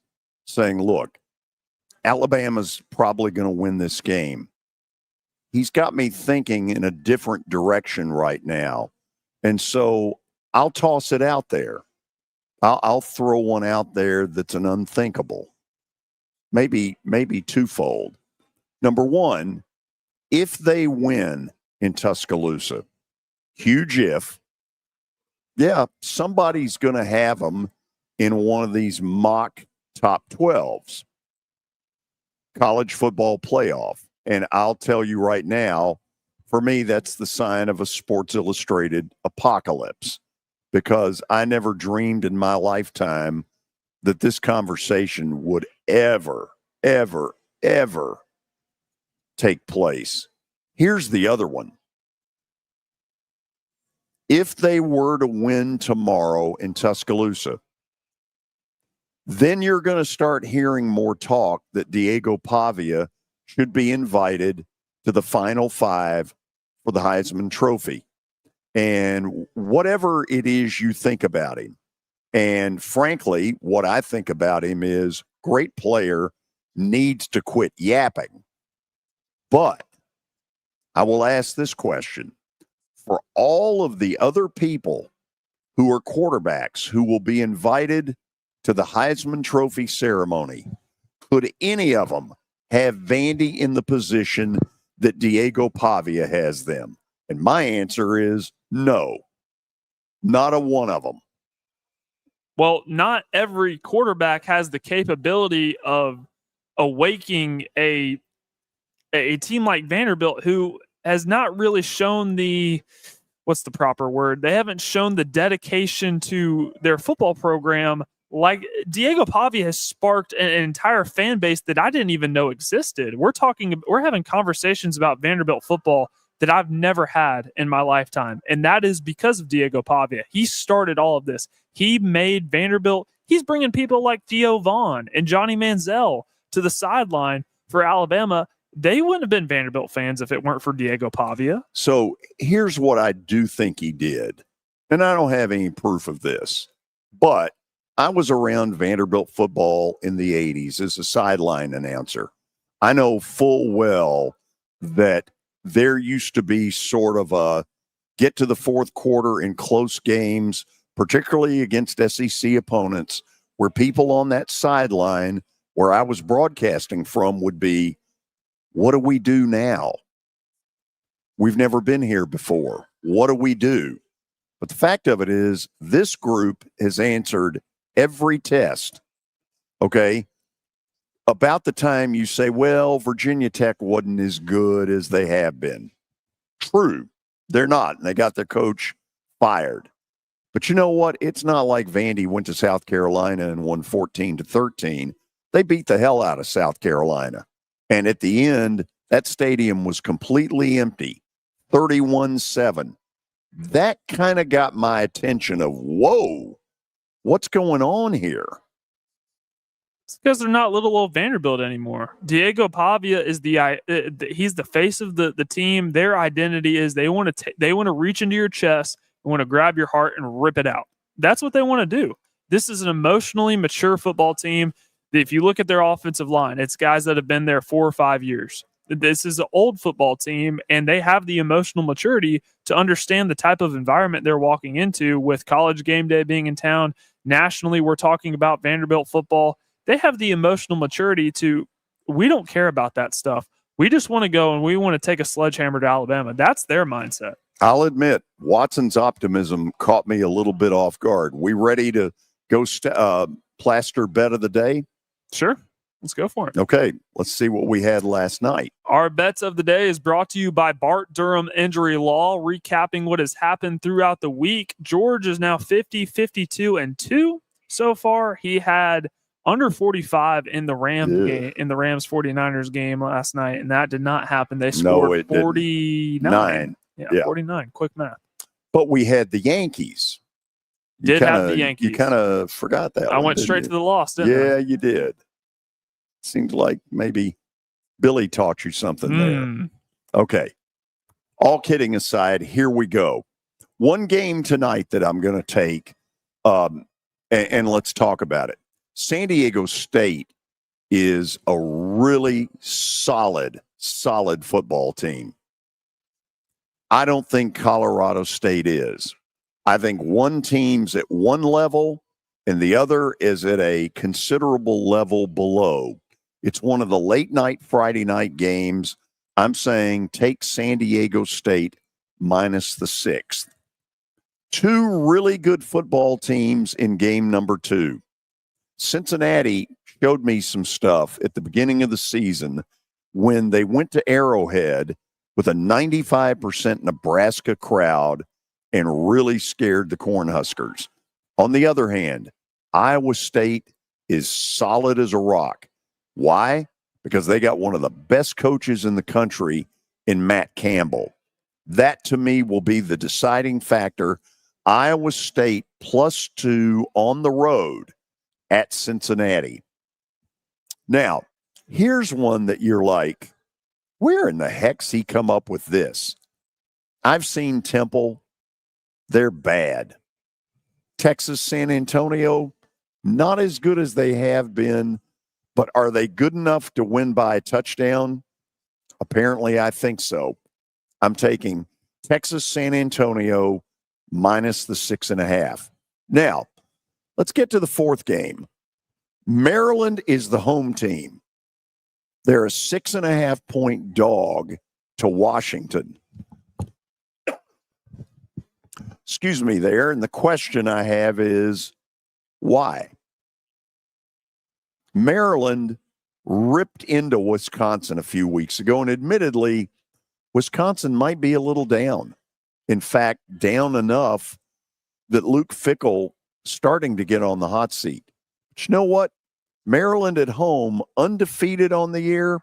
saying, look, Alabama's probably going to win this game. He's got me thinking in a different direction right now. And so I'll toss it out there. I'll throw one out there that's an unthinkable. Maybe twofold. Number one, if they win in Tuscaloosa, huge if, yeah, somebody's going to have them in one of these mock top 12s, college football playoff. And I'll tell you right now, for me, that's the sign of a Sports Illustrated apocalypse, because I never dreamed in my lifetime that this conversation would ever take place. Here's the other one. If they were to win tomorrow in Tuscaloosa, then you're going to start hearing more talk that Diego Pavia should be invited to the Final Five for the Heisman Trophy. And whatever it is you think about him, and frankly, what I think about him is great player, needs to quit yapping. But I will ask this question. For all of the other people who are quarterbacks who will be invited to the Heisman Trophy ceremony, could any of them have Vandy in the position that Diego Pavia has them? And my answer is no, not a one of them. Well, not every quarterback has the capability of awaking a team like Vanderbilt, who has not really shown what's the proper word? They haven't shown the dedication to their football program. Like Diego Pavia has sparked an entire fan base that I didn't even know existed. We're having conversations about Vanderbilt football that I've never had in my lifetime. And that is because of Diego Pavia. He started all of this. He made Vanderbilt. He's bringing people like Theo Vaughn and Johnny Manziel to the sideline for Alabama. They wouldn't have been Vanderbilt fans if it weren't for Diego Pavia. So here's what I do think he did. And I don't have any proof of this, but I was around Vanderbilt football in the 80s as a sideline announcer. I know full well that there used to be sort of a get to the fourth quarter in close games, particularly against SEC opponents, where people on that sideline where I was broadcasting from would be, what do we do now? We've never been here before. What do we do? But the fact of it is, this group has answered every test, okay? About the time you say, well, Virginia Tech wasn't as good as they have been. True, they're not, and they got their coach fired. But you know what? It's not like Vandy went to South Carolina and won 14-13. They beat the hell out of South Carolina. And at the end, that stadium was completely empty, 31-7. That kind of got my attention of, whoa, what's going on here? It's because they're not little old Vanderbilt anymore. Diego Pavia is he's the face of the team. Their identity is they want to reach into your chest and want to grab your heart and rip it out. That's what they want to do. This is an emotionally mature football team. If you look at their offensive line, it's guys that have been there 4 or 5 years. This is an old football team, and they have the emotional maturity to understand the type of environment they're walking into with College game day being in town. Nationally, we're talking about Vanderbilt football. They have the emotional maturity to, we don't care about that stuff. We just want to go and we want to take a sledgehammer to Alabama. That's their mindset. I'll admit, Watson's optimism caught me a little bit off guard. We ready to go plaster bet of the day? Sure. Let's go for it. Okay. Let's see what we had last night. Our bets of the day is brought to you by Bart Durham Injury Law, recapping what has happened throughout the week. George is now 50, 52-2 so far. He had under 45 in the game, in the Rams 49ers game last night, and that did not happen. They scored 49. Yeah, 49. Quick math. But we had the Yankees. Have the Yankees. You kind of forgot that. I went straight to the loss, didn't I? Yeah, you did. Seems like maybe Billy taught you something there. Okay. All kidding aside, here we go. One game tonight that I'm going to take, and let's talk about it. San Diego State is a really solid football team. I don't think Colorado State is. I think one team's at one level and the other is at a considerable level below. It's one of the late night Friday night games. I'm saying take San Diego State minus the 6th. Two really good football teams in game number 2. Cincinnati showed me some stuff at the beginning of the season when they went to Arrowhead with a 95% Nebraska crowd and really scared the Cornhuskers. On the other hand, Iowa State is solid as a rock. Why? Because they got one of the best coaches in the country in Matt Campbell. That, to me, will be the deciding factor. Iowa State +2 on the road at Cincinnati. Now, here's one that you're like, where in the heck's he come up with this? I've seen Temple. They're bad. Texas, San Antonio, not as good as they have been, but are they good enough to win by a touchdown? Apparently, I think so. I'm taking Texas, San Antonio minus the 6.5. Now, let's get to the fourth game. Maryland is the home team. They're a 6.5-point dog to Washington. Excuse me there. And the question I have is, why? Maryland ripped into Wisconsin a few weeks ago, and admittedly, Wisconsin might be a little down. In fact, down enough that Luke Fickell starting to get on the hot seat. But you know what? Maryland at home, undefeated on the year,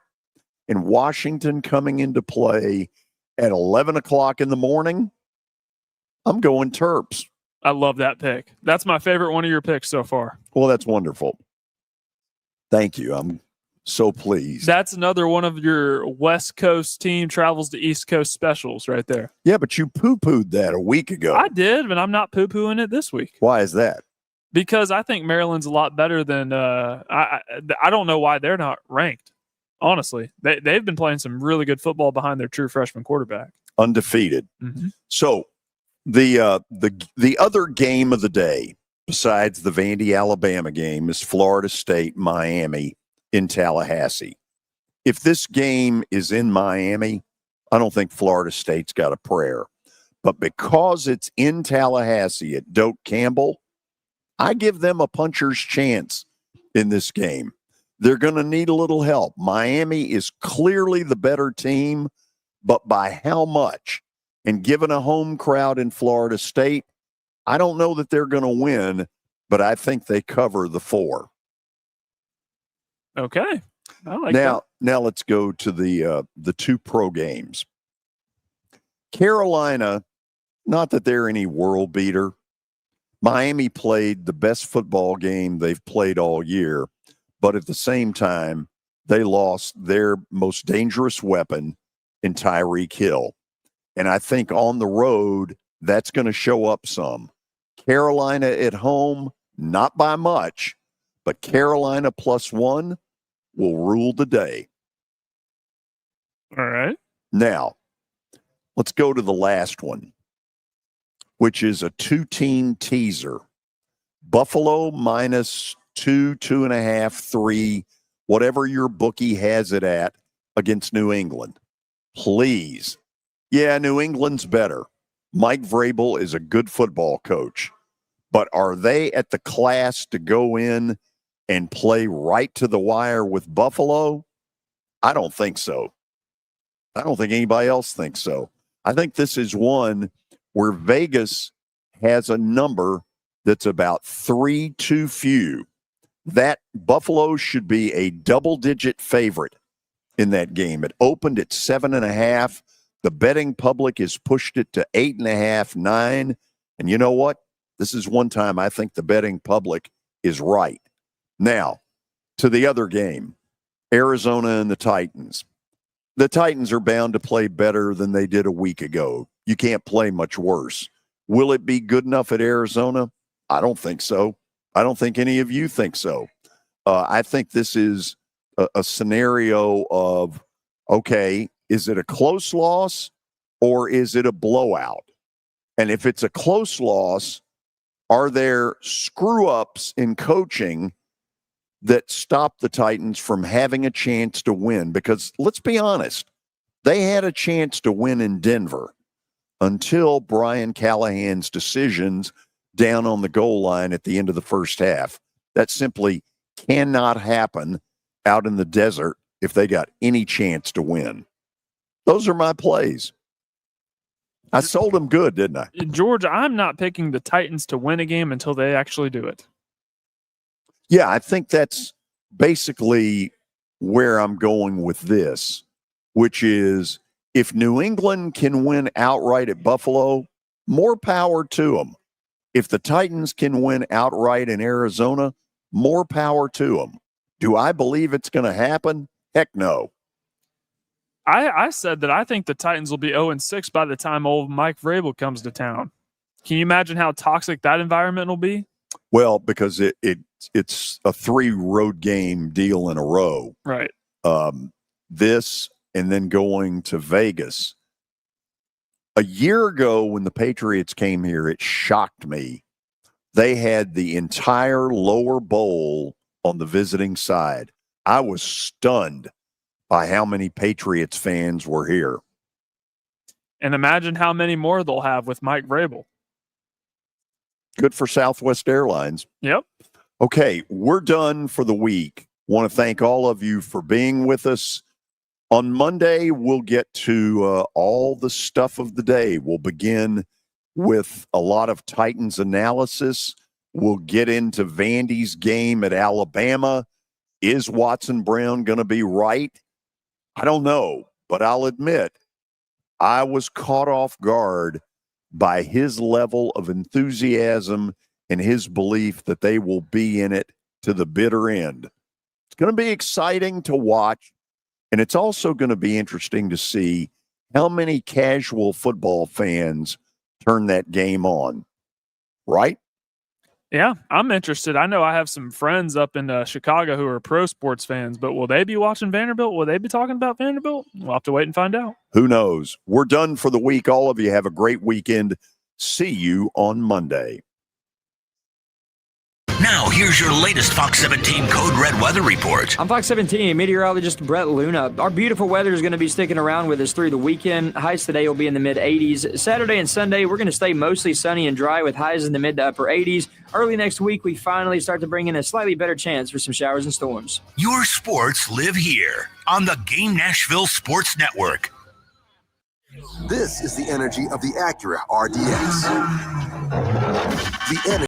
and Washington coming into play at 11 o'clock in the morning. I'm going Terps. I love that pick. That's my favorite one of your picks so far. Well, that's wonderful. Thank you. I'm so pleased. That's another one of your West Coast team travels to East Coast specials right there. Yeah, but you poo-pooed that a week ago. I did, but I'm not poo-pooing it this week. Why is that? Because I think Maryland's a lot better than I don't know why they're not ranked. Honestly, they've been playing some really good football behind their true freshman quarterback. Undefeated. Mm-hmm. So the other game of the day, besides the Vandy, Alabama game, is Florida State, Miami in Tallahassee. If this game is in Miami, I don't think Florida State's got a prayer. But because it's in Tallahassee at Doak Campbell, I give them a puncher's chance in this game. They're going to need a little help. Miami is clearly the better team, but by how much? And given a home crowd in Florida State, I don't know that they're going to win, but I think they cover the 4. Okay. I like that. Now let's go to the 2 pro games. Carolina, not that they're any world beater. Miami played the best football game they've played all year, but at the same time, they lost their most dangerous weapon in Tyreek Hill. And I think on the road, That's going to show up some. Carolina at home, not by much, but Carolina +1 will rule the day. All right. Now, let's go to the last one, which is a 2-team teaser. Buffalo -2, 2.5, 3, whatever your bookie has it at, against New England. Please. Yeah, New England's better. Mike Vrabel is a good football coach. But are they at the class to go in and play right to the wire with Buffalo? I don't think so. I don't think anybody else thinks so. I think this is one where Vegas has a number that's about 3 too few. That Buffalo should be a double-digit favorite in that game. It opened at 7.5. The betting public has pushed it to 8.5, 9. And you know what? This is one time I think the betting public is right. Now, to the other game, Arizona and the Titans. The Titans are bound to play better than they did a week ago. You can't play much worse. Will it be good enough at Arizona? I don't think so. I don't think any of you think so. I think this is a scenario of, okay, is it a close loss or is it a blowout? And if it's a close loss, are there screw-ups in coaching that stop the Titans from having a chance to win? Because let's be honest, they had a chance to win in Denver until Brian Callahan's decisions down on the goal line at the end of the first half. That simply cannot happen out in the desert if they got any chance to win. Those are my plays. I sold them good, didn't I? George, I'm not picking the Titans to win a game until they actually do it. Yeah, I think that's basically where I'm going with this, which is if New England can win outright at Buffalo, more power to them. If the Titans can win outright in Arizona, more power to them. Do I believe it's going to happen? Heck no. I said that I think the Titans will be 0-6 by the time old Mike Vrabel comes to town. Can you imagine how toxic that environment will be? Well, because it's a 3 road game deal in a row. Right. This and then going to Vegas. A year ago when the Patriots came here, it shocked me. They had the entire lower bowl on the visiting side. I was stunned by how many Patriots fans were here. And imagine how many more they'll have with Mike Vrabel. Good for Southwest Airlines. Yep. Okay, we're done for the week. Want to thank all of you for being with us. On Monday, we'll get to all the stuff of the day. We'll begin with a lot of Titans analysis. We'll get into Vandy's game at Alabama. Is Watson Brown going to be right? I don't know, but I'll admit I was caught off guard by his level of enthusiasm and his belief that they will be in it to the bitter end. It's going to be exciting to watch, and it's also going to be interesting to see how many casual football fans turn that game on, right? Yeah, I'm interested. I know I have some friends up in Chicago who are pro sports fans, but will they be watching Vanderbilt? Will they be talking about Vanderbilt? We'll have to wait and find out. Who knows? We're done for the week. All of you have a great weekend. See you on Monday. Now, here's your latest Fox 17 Code Red weather report. I'm Fox 17 meteorologist Brett Luna. Our beautiful weather is going to be sticking around with us through the weekend. Highs today will be in the mid-80s. Saturday and Sunday, we're going to stay mostly sunny and dry with highs in the mid to upper 80s. Early next week, we finally start to bring in a slightly better chance for some showers and storms. Your sports live here on the Game Nashville Sports Network. This is the energy of the Acura RDX. The energy